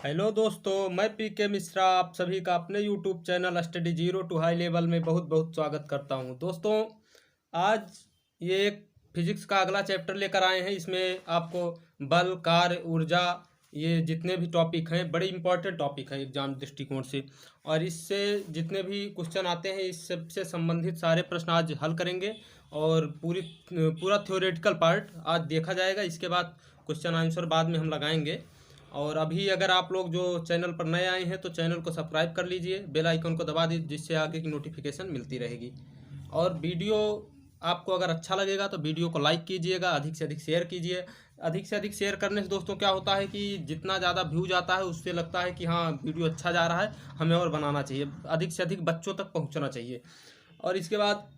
Hello दोस्तों, मैं पीके मिश्रा आप सभी का अपने YouTube channel study zero to high level में बहुत बहुत स्वागत करता हूं। दोस्तों, आज ये एक फिजिक्स का अगला चैप्टर लेकर आए हैं। इसमें आपको बल, कार्य, ऊर्जा, ये जितने भी टॉपिक हैं बड़े इंपॉर्टेंट टॉपिक हैं एग्जाम दृष्टिकोण से। और इससे जितने भी क्वेश्चन आते हैं इस सबसे संबंधित सारे प्रश्न आज हल करेंगे। और पूरा थ्योरेटिकल पार्ट आज देखा जाएगा। इसके बाद क्वेश्चन आंसर बाद में हम लगाएंगे। और अभी अगर आप लोग जो चैनल पर नए आए हैं तो चैनल को सब्सक्राइब कर लीजिए, बेल आइकन को दबा दीजिए, जिससे आगे की नोटिफिकेशन मिलती रहेगी। और वीडियो आपको अगर अच्छा लगेगा तो वीडियो को लाइक कीजिएगा, अधिक से अधिक शेयर कीजिए। अधिक से अधिक शेयर करने से दोस्तों क्या होता है कि जितना ज़्यादा व्यूज आता है उससे लगता है कि हाँ वीडियो अच्छा जा रहा है, हमें और बनाना चाहिए, अधिक से अधिक बच्चों तक पहुँचना चाहिए। और इसके बाद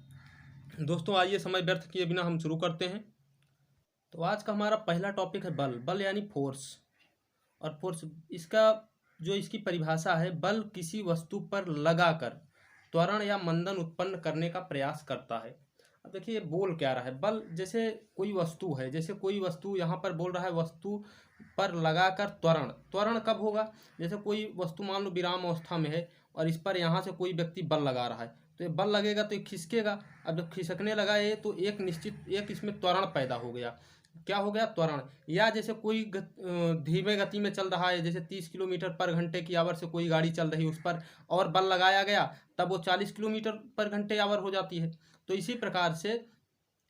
दोस्तों आइए समय व्यर्थ किए बिना हम शुरू करते हैं। तो आज का हमारा पहला टॉपिक है बल। बल यानी फोर्स। और फोर्स इसका जो इसकी परिभाषा है, बल किसी वस्तु पर लगाकर त्वरण या मंदन उत्पन्न करने का प्रयास करता है। अब देखिए ये बोल क्या रहा है। बल जैसे कोई वस्तु है, जैसे कोई वस्तु यहाँ पर बोल रहा है वस्तु पर लगाकर त्वरण। त्वरण कब होगा? जैसे कोई वस्तु मान लो विराम अवस्था में है और इस पर यहाँ से कोई व्यक्ति बल लगा रहा है, तो ये बल लगेगा तो ये खिसकेगा। अब जब खिसकने लगा ये तो एक निश्चित एक इसमें त्वरण पैदा हो गया। क्या हो गया? त्वरण। या जैसे कोई धीमे गति में चल रहा है, जैसे 30 किलोमीटर पर घंटे की आवर से कोई गाड़ी चल रही है, उस पर और बल लगाया गया तब वो 40 किलोमीटर पर घंटे आवर हो जाती है। तो इसी प्रकार से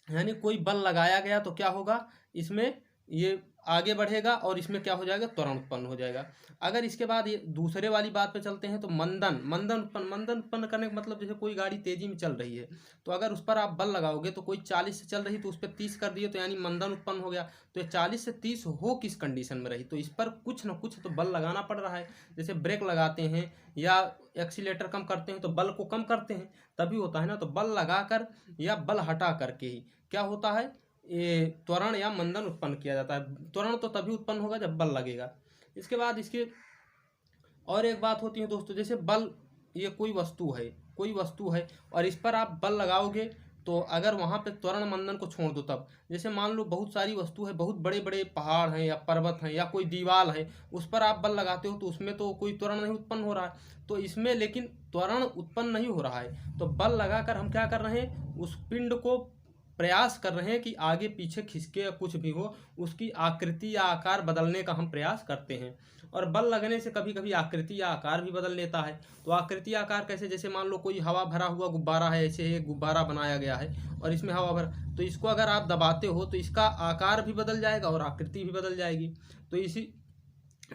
यानी कोई बल लगाया गया तो क्या होगा, इसमें ये आगे बढ़ेगा और इसमें क्या हो जाएगा, त्वरण उत्पन्न हो जाएगा। अगर इसके बाद ये दूसरे वाली बात पे चलते हैं तो मंदन उत्पन्न करने का मतलब जैसे कोई गाड़ी तेजी में चल रही है तो अगर उस पर आप बल लगाओगे तो कोई 40 से चल रही तो उस पर 30 कर दिए तो यानी मंदन उत्पन्न हो गया। तो ये 40 से 30 हो किस कंडीशन में रही, तो इस पर कुछ ना कुछ तो बल लगाना पड़ रहा है। जैसे ब्रेक लगाते हैं या एक्सीलेटर कम करते हैं तो बल को कम करते हैं, तभी होता है ना। तो बल लगाकर या बल हटा करके ही क्या होता है, ये त्वरण या मंदन उत्पन्न किया जाता है। त्वरण तो तभी उत्पन्न होगा जब बल लगेगा। इसके बाद इसके और एक बात होती है दोस्तों, जैसे बल, ये कोई वस्तु है और इस पर आप बल लगाओगे तो अगर वहाँ पे त्वरण मंदन को छोड़ दो तब, जैसे मान लो बहुत सारी वस्तु है, बहुत बड़े बड़े पहाड़ हैं या पर्वत हैं या कोई दीवार है, उस पर आप बल लगाते हो तो उसमें तो कोई त्वरण नहीं उत्पन्न हो रहा है, तो इसमें लेकिन त्वरण उत्पन्न नहीं हो रहा है। तो बल लगाकर हम क्या कर रहे हैं, उस पिंड को प्रयास कर रहे हैं कि आगे पीछे खिसके या कुछ भी हो, उसकी आकृति या आकार बदलने का हम प्रयास करते हैं। और बल लगने से कभी कभी आकृति या आकार भी बदल लेता है। तो आकृति आकार कैसे? जैसे मान लो कोई हवा भरा हुआ गुब्बारा है, ऐसे एक गुब्बारा बनाया गया है और इसमें हवा भरा, तो इसको अगर आप दबाते हो तो इसका आकार भी बदल जाएगा और आकृति भी बदल जाएगी। तो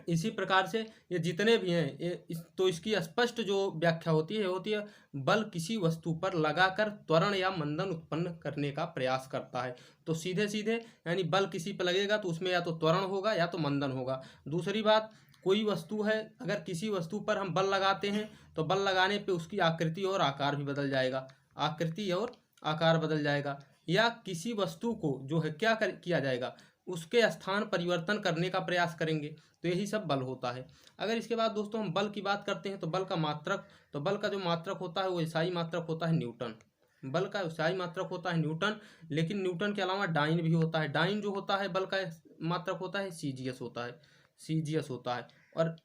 इसी प्रकार से ये जितने भी हैं तो इसकी स्पष्ट जो व्याख्या होती है बल किसी वस्तु पर लगाकर त्वरण या मंदन उत्पन्न करने का प्रयास करता है। तो सीधे सीधे यानी बल किसी पर लगेगा तो उसमें या तो त्वरण होगा या तो मंदन होगा। दूसरी बात, कोई वस्तु है, अगर किसी वस्तु पर हम बल लगाते हैं तो बल लगाने पे उसकी आकृति और आकार भी बदल जाएगा, आकृति और आकार बदल जाएगा। या किसी वस्तु को जो है किया जाएगा, उसके स्थान परिवर्तन करने का प्रयास करेंगे, तो यही सब बल होता है। अगर इसके बाद दोस्तों हम बल की बात करते हैं तो बल का जो मात्रक होता है वो ईसाई मात्रक होता है न्यूटन। बल का ईसाई मात्रक होता है न्यूटन, लेकिन न्यूटन के अलावा डाइन भी होता है। डाइन जो होता है बल का मात्रक होता है सीजीएस होता है। और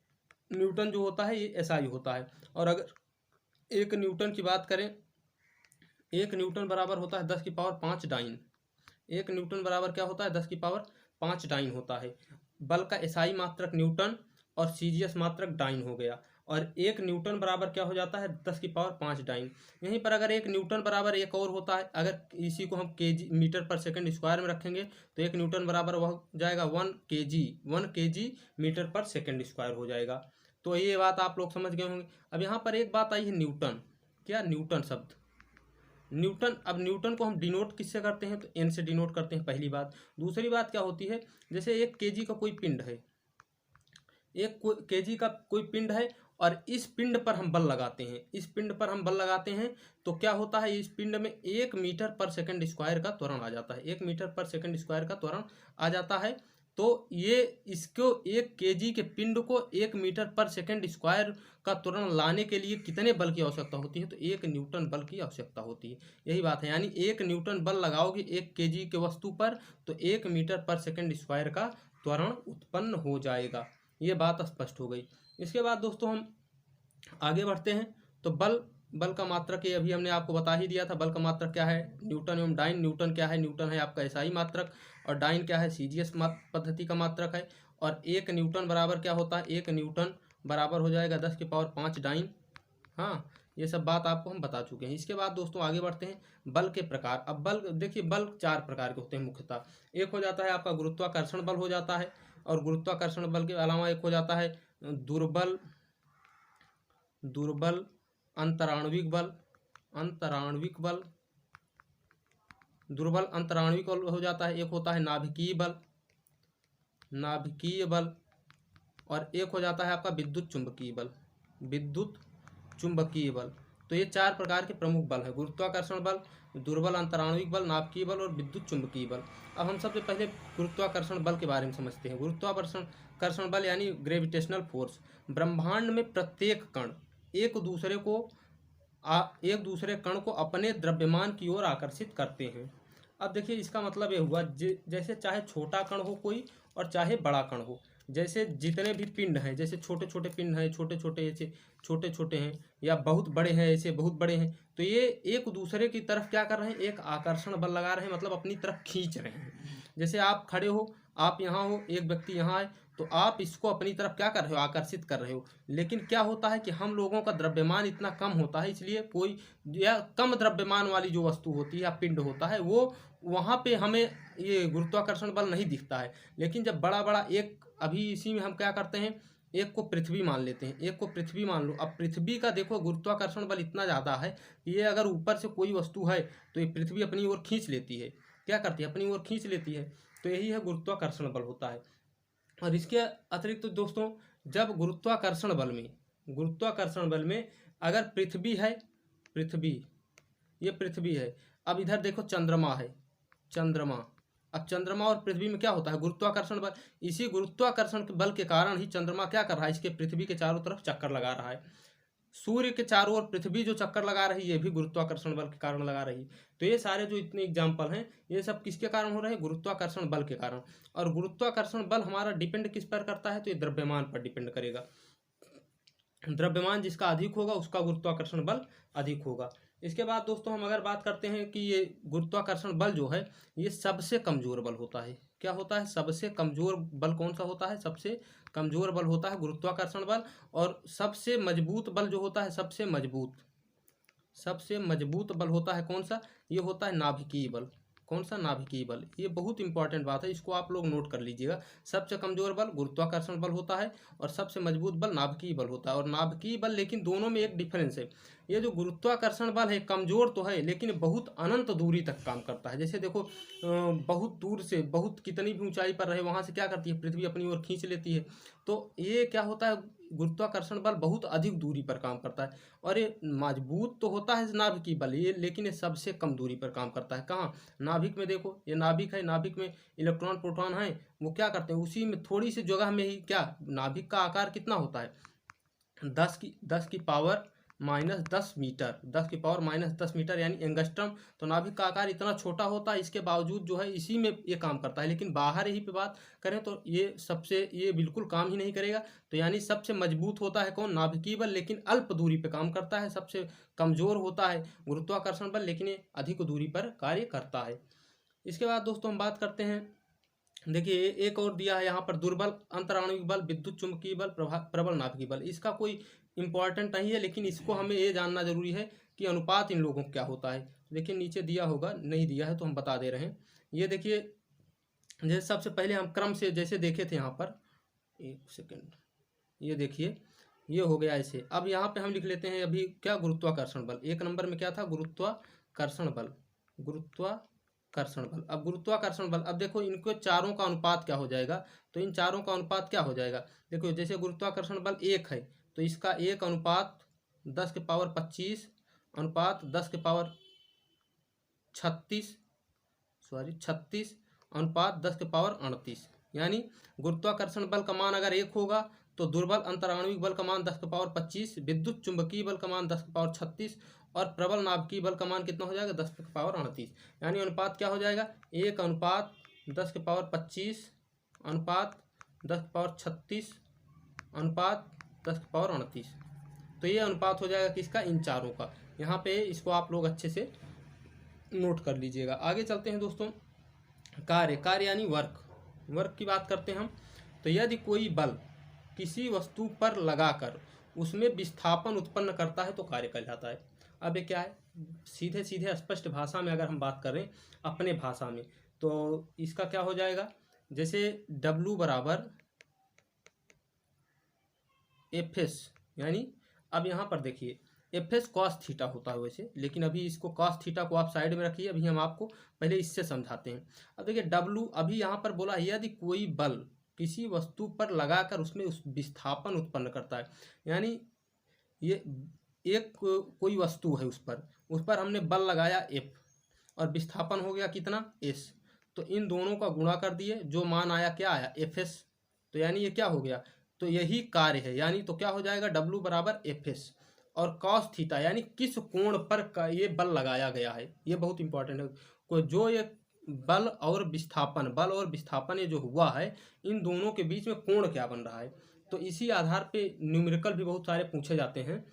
न्यूटन जो होता है ये एसआई होता है। और अगर एक न्यूटन की बात करें, एक न्यूटन बराबर होता है 10⁵ डाइन। एक न्यूटन बराबर क्या होता है? 10⁵ डाइन होता है। बल का एसआई मात्रक न्यूटन और सीजीएस मात्रक डाइन हो गया। और एक न्यूटन बराबर क्या हो जाता है? 10⁵ डाइन। यहीं पर अगर एक न्यूटन बराबर एक और होता है, अगर इसी को हम केजी मीटर पर सेकंड स्क्वायर में रखेंगे तो एक न्यूटन बराबर वह हो जाएगा 1 केजी मीटर पर सेकंड स्क्वायर हो जाएगा। तो ये बात आप लोग समझ गए होंगे। अब यहाँ पर एक बात आई है न्यूटन। क्या? न्यूटन शब्द, न्यूटन। अब न्यूटन को हम डिनोट किससे करते हैं? तो एन से डिनोट करते हैं, पहली बात। दूसरी बात क्या होती है, जैसे 1 केजी का कोई पिंड है, 1 केजी का कोई पिंड है और इस पिंड पर हम बल लगाते हैं, इस पिंड पर हम बल लगाते हैं तो क्या होता है, इस पिंड में 1 मीटर पर सेकंड स्क्वायर का त्वरण आ जाता है, 1 मीटर पर सेकंड स्क्वायर का त्वरण आ जाता है। तो ये इसको 1 केजी के पिंड को 1 मीटर पर सेकंड स्क्वायर का त्वरण लाने के लिए कितने बल की आवश्यकता होती है? तो 1 न्यूटन बल की आवश्यकता होती है। यही बात है, यानी 1 न्यूटन बल लगाओगे 1 केजी के वस्तु पर तो 1 मीटर पर सेकंड स्क्वायर का त्वरण उत्पन्न हो जाएगा। ये बात स्पष्ट हो गई। इसके बाद दोस्तों हम आगे बढ़ते हैं। तो बल का मात्रक ये अभी हमने आपको बता ही दिया था। बल का मात्रक क्या है? न्यूटन एवं डाइन। न्यूटन क्या है? न्यूटन है आपका एसआई मात्रक, और डाइन क्या है? सीजीएस पद्धति का मात्रक है। और 1 न्यूटन बराबर क्या होता है? 1 न्यूटन बराबर हो जाएगा 10⁵ डाइन। हाँ, ये सब बात आपको हम बता चुके हैं। इसके बाद दोस्तों आगे बढ़ते हैं बल के प्रकार। अब बल देखिए, बल 4 प्रकार के होते हैं मुख्यतः। एक हो जाता है आपका गुरुत्वाकर्षण बल हो जाता है, और गुरुत्वाकर्षण बल के अलावा एक हो जाता है दुर्बल अंतराण्विक बल। दुर्बल अंतराण्विक बल हो जाता है। एक होता है नाभिकीय बल, और एक हो जाता है आपका विद्युत चुंबकीय बल। तो ये 4 प्रकार के प्रमुख बल है: गुरुत्वाकर्षण बल, दुर्बल अंतराण्विक बल, नाभिकीय बल और विद्युत चुंबकीय बल। अब हम सबसे पहले गुरुत्वाकर्षण बल के बारे में समझते हैं। गुरुत्वाकर्षण बल यानी ग्रेविटेशनल फोर्स। ब्रह्मांड में प्रत्येक कण एक दूसरे कण को अपने द्रव्यमान की ओर आकर्षित करते हैं। अब देखिए, इसका मतलब ये हुआ जैसे चाहे छोटा कण हो कोई और चाहे बड़ा कण हो, जैसे जितने भी पिंड हैं, जैसे छोटे छोटे पिंड हैं, छोटे छोटे ऐसे छोटे छोटे हैं, या बहुत बड़े हैं ऐसे बहुत बड़े हैं, तो ये एक दूसरे की तरफ क्या कर रहे हैं? एक आकर्षण बल लगा रहे हैं, मतलब अपनी तरफ खींच रहे हैं। जैसे आप खड़े हो, आप यहाँ हो, एक व्यक्ति यहाँ है, तो आप इसको अपनी तरफ क्या कर रहे हो? आकर्षित कर रहे हो। लेकिन क्या होता है कि हम लोगों का द्रव्यमान इतना कम होता है, इसलिए कोई या कम द्रव्यमान वाली जो वस्तु होती है या पिंड होता है, वो वहाँ पे हमें ये गुरुत्वाकर्षण बल नहीं दिखता है। लेकिन जब बड़ा बड़ा एक, अभी इसी में हम क्या करते हैं, एक को पृथ्वी मान लेते हैं, एक को पृथ्वी मान लो। अब पृथ्वी का देखो गुरुत्वाकर्षण बल इतना ज़्यादा है कि ये अगर ऊपर से कोई वस्तु है तो ये पृथ्वी अपनी ओर खींच लेती है। क्या करती है? अपनी ओर खींच लेती है। तो यही है गुरुत्वाकर्षण बल होता है। और इसके अतिरिक्त दोस्तों, जब गुरुत्वाकर्षण बल में अगर पृथ्वी है, ये पृथ्वी है, अब इधर देखो चंद्रमा है, अब चंद्रमा और पृथ्वी में क्या होता है? गुरुत्वाकर्षण बल। इसी गुरुत्वाकर्षण बल के कारण ही चंद्रमा क्या कर रहा है? इसके पृथ्वी के चारों तरफ चक्कर लगा रहा है। सूर्य के चारों ओर पृथ्वी जो चक्कर लगा रही है, ये भी गुरुत्वाकर्षण बल के कारण लगा रही है। तो ये सारे जो इतने एग्जाम्पल हैं, ये सब किसके कारण हो रहे हैं? गुरुत्वाकर्षण बल के कारण। और गुरुत्वाकर्षण बल हमारा डिपेंड किस पर करता है? तो ये द्रव्यमान पर डिपेंड करेगा। द्रव्यमान जिसका अधिक होगा उसका गुरुत्वाकर्षण बल अधिक होगा। इसके बाद दोस्तों हम अगर बात करते हैं कि ये गुरुत्वाकर्षण बल जो है, ये सबसे कमजोर बल होता है। क्या होता है? सबसे कमजोर बल कौन सा होता है? सबसे कमजोर बल होता है गुरुत्वाकर्षण बल। और सबसे मजबूत बल जो होता है, सबसे मजबूत बल होता है कौन सा? ये होता है नाभिकीय बल। कौन सा? नाभिकीय बल। ये बहुत इंपॉर्टेंट बात है, इसको आप लोग नोट कर लीजिएगा। सबसे कमजोर बल गुरुत्वाकर्षण बल होता है, और सबसे मजबूत बल नाभिकीय बल होता है। और नाभिकीय बल, लेकिन दोनों में एक डिफरेंस है। ये जो गुरुत्वाकर्षण बल है, कमजोर तो है लेकिन बहुत अनंत दूरी तक काम करता है। जैसे देखो, बहुत दूर से, बहुत कितनी भी ऊंचाई पर रहे, वहां से क्या करती है? पृथ्वी अपनी ओर खींच लेती है। तो ये क्या होता है? गुरुत्वाकर्षण बल बहुत अधिक दूरी पर काम करता है। और ये मजबूत तो होता है नाभिकीय बल, ये लेकिन ये सबसे कम दूरी पर काम करता है। कहाँ? नाभिक में। देखो, ये नाभिक है, नाभिक में इलेक्ट्रॉन प्रोटॉन है, वो क्या करते हैं? उसी में थोड़ी सी जगह में ही क्या, नाभिक का आकार कितना होता है? 10 की पावर -10 मीटर, 10 मीटर यानी एंगस्ट्रम। तो नाभिक का आकार इतना छोटा होता है, इसके बावजूद जो है इसी में ये काम करता है। लेकिन बाहर ही पे बात करें तो ये बिल्कुल काम ही नहीं करेगा। तो यानी सबसे मजबूत होता है कौन? नाभिकीय बल, लेकिन अल्प दूरी पे काम करता है। सबसे कमजोर होता है गुरुत्वाकर्षण बल, लेकिन ये अधिक दूरी पर कार्य करता है। इसके बाद दोस्तों हम बात करते हैं, देखिए एक और दिया है यहाँ पर, दुर्बल अंतराण्विक बल, विद्युत चुंबकीय बल, प्रबल नाभिकीय बल। इसका कोई इंपॉर्टेंट नहीं है, लेकिन इसको हमें ये जानना जरूरी है कि अनुपात इन लोगों का क्या होता है। देखिए नीचे दिया होगा, नहीं दिया है तो हम बता दे रहे हैं। ये देखिए, जैसे सबसे पहले हम क्रम से जैसे देखे थे यहाँ पर, एक सेकेंड, ये देखिए ये हो गया ऐसे। अब यहाँ पे हम लिख लेते हैं अभी क्या? गुरुत्वाकर्षण बल। एक नंबर में क्या था? गुरुत्वाकर्षण बल। अब गुरुत्वाकर्षण बल, अब देखो इनको चारों का अनुपात क्या हो जाएगा? तो इन चारों का अनुपात क्या हो जाएगा? देखो, जैसे गुरुत्वाकर्षण बल 1 है, तो इसका 1 अनुपात 10⁻25 अनुपात 10⁻36 अनुपात 10⁻38। यानी गुरुत्वाकर्षण बल का मान अगर 1 होगा तो दुर्बल अंतराण्विक बल का मान 10⁻25, विद्युत चुंबकीय बल का मान 10⁻36, और प्रबल नाभिकीय बल का मान कितना हो जाएगा? 10⁻38। यानी अनुपात क्या हो जाएगा? 1 अनुपात 10⁻25 अनुपात 10⁻36 अनुपात 10⁻38। तो ये अनुपात हो जाएगा किसका, इन चारों का। यहाँ पे इसको आप लोग अच्छे से नोट कर लीजिएगा। आगे चलते हैं दोस्तों, कार्य यानी वर्क की बात करते हैं हम। तो यदि कोई बल किसी वस्तु पर लगाकर उसमें विस्थापन उत्पन्न करता है तो कार्य कहलाता है। अब ये क्या है, सीधे सीधे स्पष्ट भाषा में अगर हम बात करें अपने भाषा में, तो इसका क्या हो जाएगा, जैसे W बराबर Fs, यानी अब यहाँ पर देखिए Fs कॉस थीटा होता है वैसे, लेकिन अभी इसको कॉस थीटा को आप साइड में रखिए, अभी हम आपको पहले इससे समझाते हैं। अब देखिए W अभी यहाँ पर बोला है यदि कोई बल किसी वस्तु पर लगाकर उसमें उस विस्थापन उत्पन्न करता है, यानी ये एक कोई वस्तु है, उस पर हमने बल लगाया F और विस्थापन हो गया कितना, S। तो इन दोनों का गुणा कर दिए, जो मान आया क्या आया, Fs। तो यानी ये क्या हो गया, तो यही कार्य है। यानी तो क्या हो जाएगा, W बराबर Fs और cos थीटा, यानी किस कोण पर ये बल लगाया गया है, ये बहुत इंपॉर्टेंट है। कोई जो ये बल और विस्थापन ये जो हुआ है, इन दोनों के बीच में कोण क्या बन रहा है, तो इसी आधार पे न्यूमेरिकल भी बहुत सारे पूछे जाते हैं।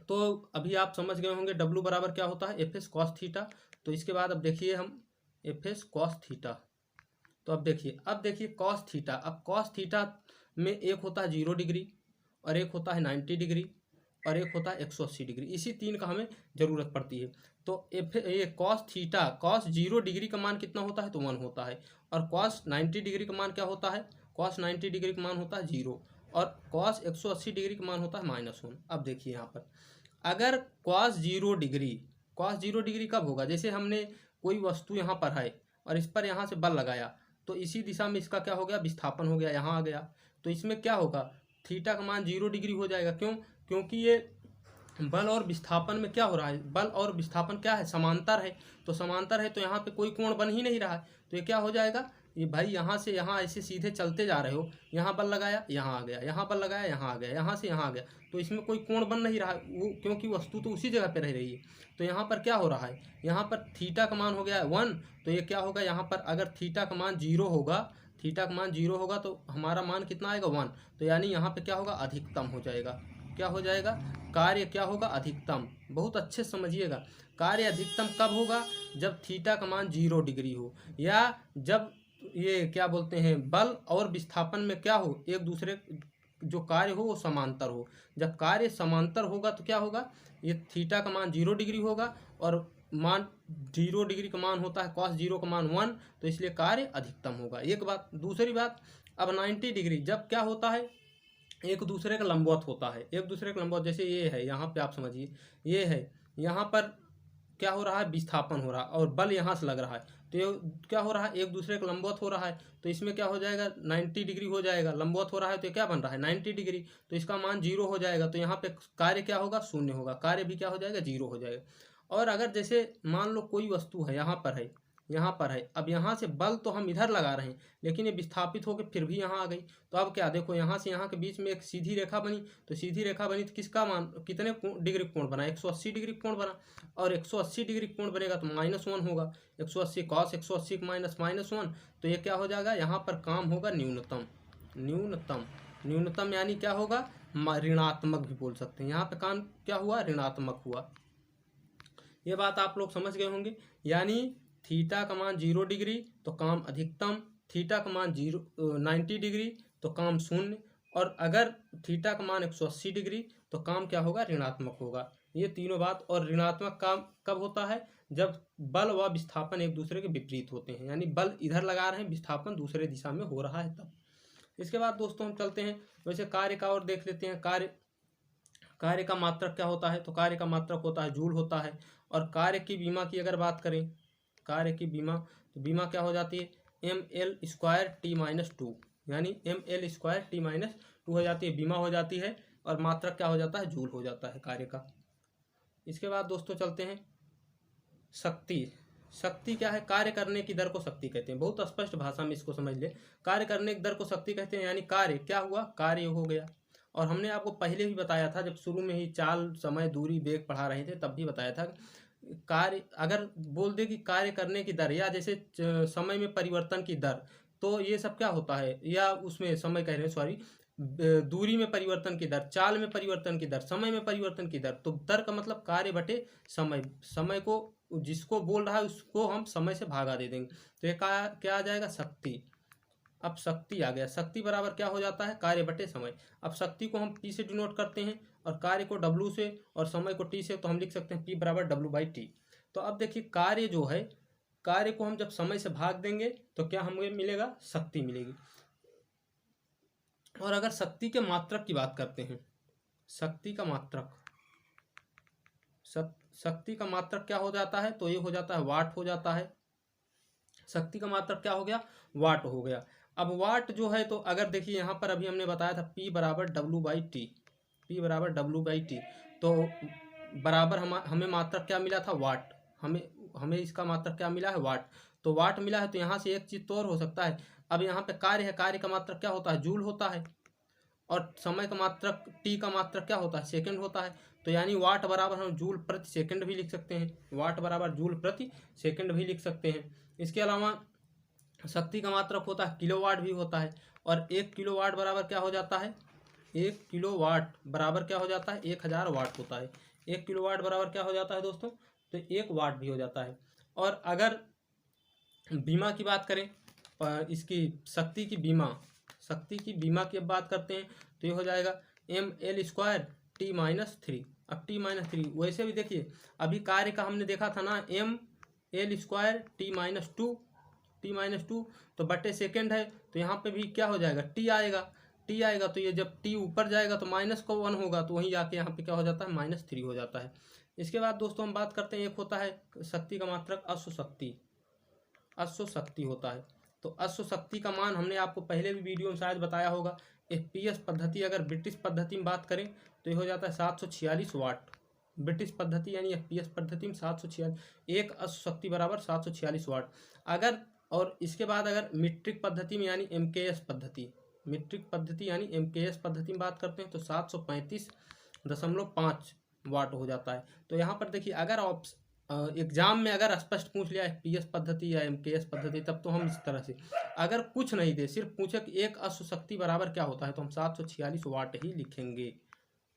तो अभी आप समझ गए होंगे W बराबर क्या होता है, Fs cos थीटा। तो इसके बाद अब देखिए हम Fs cos थीटा, तो अब देखिए cos थीटा। अब cos थीटा में एक होता है 0 डिग्री और एक होता है 90 डिग्री और एक होता है 180 डिग्री, इसी तीन का हमें ज़रूरत पड़ती है। तो ये cos थीटा, cos 0 डिग्री का मान कितना होता है, तो 1 होता है, और cos 90 डिग्री का मान क्या होता है, cos 90 डिग्री का मान होता है 0, और cos 180 डिग्री का मान होता है -1। अब देखिए यहाँ पर अगर cos 0 डिग्री कब होगा, जैसे हमने कोई वस्तु यहाँ पर है और इस पर यहाँ से बल लगाया, तो इसी दिशा में इसका क्या हो गया, विस्थापन हो गया, यहाँ आ गया। तो इसमें क्या होगा, थीटा का मान 0 डिग्री हो जाएगा। क्यों, क्योंकि ये बल और विस्थापन में क्या हो रहा है, बल और विस्थापन क्या है, समांतर है। तो समांतर है तो यहाँ पे कोई कोण बन ही नहीं रहा है, तो ये क्या हो जाएगा, ये भाई यहाँ से यहाँ ऐसे सीधे चलते जा रहे हो, यहाँ बल लगाया यहाँ आ गया, यहाँ बल लगाया यहाँ आ गया, यहाँ से यहाँ आ गया, तो इसमें कोई कोण बन नहीं रहा है वो, क्योंकि वस्तु तो उसी जगह पे रह रही है। तो यहाँ पर क्या हो रहा है, यहाँ पर थीटा का मान हो गया 1, तो ये क्या होगा, यहाँ पर अगर थीटा का मान 0 होगा, तो हमारा मान कितना आएगा, 1। तो यानी यहाँ पे क्या होगा, अधिकतम हो जाएगा। क्या हो जाएगा, कार्य क्या होगा, अधिकतम। बहुत अच्छे से समझिएगा, कार्य अधिकतम कब होगा, जब थीटा का मान 0 डिग्री हो, या जब ये क्या बोलते हैं, बल और विस्थापन में क्या हो, एक दूसरे जो कार्य हो वो समांतर हो। जब कार्य समांतर होगा तो क्या होगा, ये थीटा का मान 0 डिग्री होगा और मान 0 डिग्री का मान होता है cos 0 का मान 1, तो इसलिए कार्य अधिकतम होगा। एक बात। दूसरी बात, अब 90 डिग्री जब क्या होता है, एक दूसरे का लंबवत होता है, एक दूसरे का लंबवत, जैसे ये है, यहाँ पे आप समझिए ये है, यहाँ पर क्या हो रहा है, विस्थापन हो रहा है और बल यहाँ से लग रहा है, तो ये क्या हो रहा है, एक दूसरे का लंबवत हो रहा है, तो इसमें क्या हो जाएगा, 90 डिग्री हो जाएगा। लंबवत हो रहा है तो क्या बन रहा है, 90 डिग्री, तो इसका मान 0 हो जाएगा। तो यहाँ पे कार्य क्या होगा, 0 होगा, कार्य भी क्या हो जाएगा, 0 हो जाएगा। और अगर जैसे मान लो कोई वस्तु है यहाँ पर है, अब यहाँ से बल तो हम इधर लगा रहे हैं, लेकिन ये विस्थापित होकर फिर भी यहाँ आ गई। तो अब क्या, देखो यहाँ से यहाँ के बीच में एक सीधी रेखा बनी, तो सीधी रेखा बनी तो किसका मान, कितने डिग्री कोण बना, 180 डिग्री कोण बना, और 180 डिग्री कोण बनेगा तो -1 होगा। 180 cos 180 -1, तो ये क्या हो जाएगा, यहाँ पर काम होगा न्यूनतम, यानी क्या होगा, ऋणात्मक भी बोल सकते हैं। यहाँ पे काम क्या हुआ, ऋणात्मक हुआ। ये बात आप लोग समझ गए होंगे। यानी थीटा का मान 0 डिग्री तो काम अधिकतम, थीटा का मान 90 डिग्री तो काम 0, और अगर थीटा का मान 180 डिग्री तो काम क्या होगा, ऋणात्मक होगा। ये तीनों बात। और ऋणात्मक काम कब होता है, जब बल व विस्थापन एक दूसरे के विपरीत होते हैं, यानी बल इधर लगा रहे हैं, विस्थापन दूसरे दिशा में हो रहा है तब। इसके बाद दोस्तों हम चलते हैं वैसे कार्य का और देख लेते हैं। कार्य का मात्रक क्या होता है, तो कार्य का मात्रक होता है जूल होता है। और कार्य की बीमा की अगर बात करें, कार्य की बीमा, तो बीमा क्या हो जाती है, ml²T-2, यानी ml²T-2 हो जाती है, बीमा हो जाती है, और मात्रक क्या हो जाता है, जूल हो जाता है कार्य का। इसके बाद दोस्तों चलते हैं शक्ति क्या है, कार्य करने की दर को शक्ति कहते हैं। बहुत स्पष्ट भाषा में इसको समझ ले, कार्य करने की दर को शक्ति कहते हैं, यानी कार्य क्या हुआ, कार्य हो गया। और हमने आपको पहले भी बताया था, जब शुरू में ही चाल, समय, दूरी, वेग पढ़ा रहे थे, तब भी बताया था, कार्य अगर बोल दे कि कार्य करने की दर, या जैसे समय में परिवर्तन की दर, तो ये सब क्या होता है, या उसमें समय कह रहे हैं, सॉरी, दूरी में परिवर्तन की दर, चाल में परिवर्तन की दर, समय में परिवर्तन की दर। तो दर का मतलब कार्य बटे समय, समय को जिसको बोल रहा है उसको हम समय से भागा दे देंगे, तो ये क्या आ जाएगा, शक्ति। अब शक्ति आ गया, शक्ति बराबर क्या हो जाता है, कार्य बटे समय। अब शक्ति को हम P से डिनोट करते हैं और कार्य को W से और समय को T से, तो हम लिख सकते हैं P बराबर W/T। तो अब देखिए कार्य जो है, कार्य को हम जब समय से भाग देंगे तो क्या हमें मिलेगा, शक्ति मिलेगी। और अगर शक्ति के मात्रक की बात करते हैं, शक्ति का मात्रक, शक्ति का मात्रक क्या हो जाता है, तो ये हो जाता है वाट हो जाता है। शक्ति का मात्रक क्या हो गया, वाट हो गया। अब वाट जो है, तो अगर देखिए यहाँ पर अभी हमने बताया था P बराबर W/T, P बराबर W/T, तो बराबर हमें मात्रक क्या मिला था, वाट। हमें इसका मात्रक क्या मिला है, वाट। तो वाट मिला है, तो यहाँ से एक चीज़ तो और हो सकता है। अब यहाँ पे कार्य है, कार्य का मात्रक क्या होता है, जूल होता है, और समय का मात्रक T का मात्रक क्या होता है, सेकंड होता है। तो यानी वाट बराबर हम जूल प्रति सेकंड भी लिख सकते हैं, वाट बराबर जूल प्रति सेकंड भी लिख सकते हैं। इसके अलावा शक्ति का मात्रक होता है किलोवाट भी होता है, और 1 किलोवाट बराबर क्या हो जाता है, 1 किलोवाट बराबर क्या हो जाता है, 1000 वाट होता है। 1 किलोवाट बराबर क्या हो जाता है दोस्तों, तो 1 वाट भी हो जाता है। और अगर बीमा की बात करें, इसकी शक्ति की बीमा की अब बात करते हैं, तो ये हो जाएगा mL² T-3। अब T-3 वैसे भी देखिए, अभी कार्य का हमने देखा था ना, mL² T-2 तो बटे सेकेंड है, तो यहाँ पे भी क्या हो जाएगा, T आएगा। तो ये जब T ऊपर जाएगा तो -1 होगा, तो वहीं जाके यहाँ पे क्या हो जाता है, -3 हो जाता है। इसके बाद दोस्तों हम बात करते हैं, एक होता है शक्ति का मात्रक अश्व शक्ति होता है। तो अश्व शक्ति का मान हमने आपको पहले भी वीडियो में शायद बताया होगा। FPS पद्धति, अगर ब्रिटिश पद्धति में बात करें तो ये हो जाता है 746 वाट। ब्रिटिश पद्धति यानी FPS पद्धति में 746, एक अश्व शक्ति बराबर 746 वाट। अगर, और इसके बाद अगर मीट्रिक पद्धति में यानी MKS पद्धति में बात करते हैं तो 735.5 वाट हो जाता है। तो यहाँ पर देखिए, अगर एग्जाम में अगर स्पष्ट पूछ लिया FPS पद्धति या MKS पद्धति, तब तो हम इस तरह से, अगर कुछ नहीं दे, सिर्फ पूछे कि एक अश्व शक्ति बराबर क्या होता है, तो हम 746 वाट ही लिखेंगे।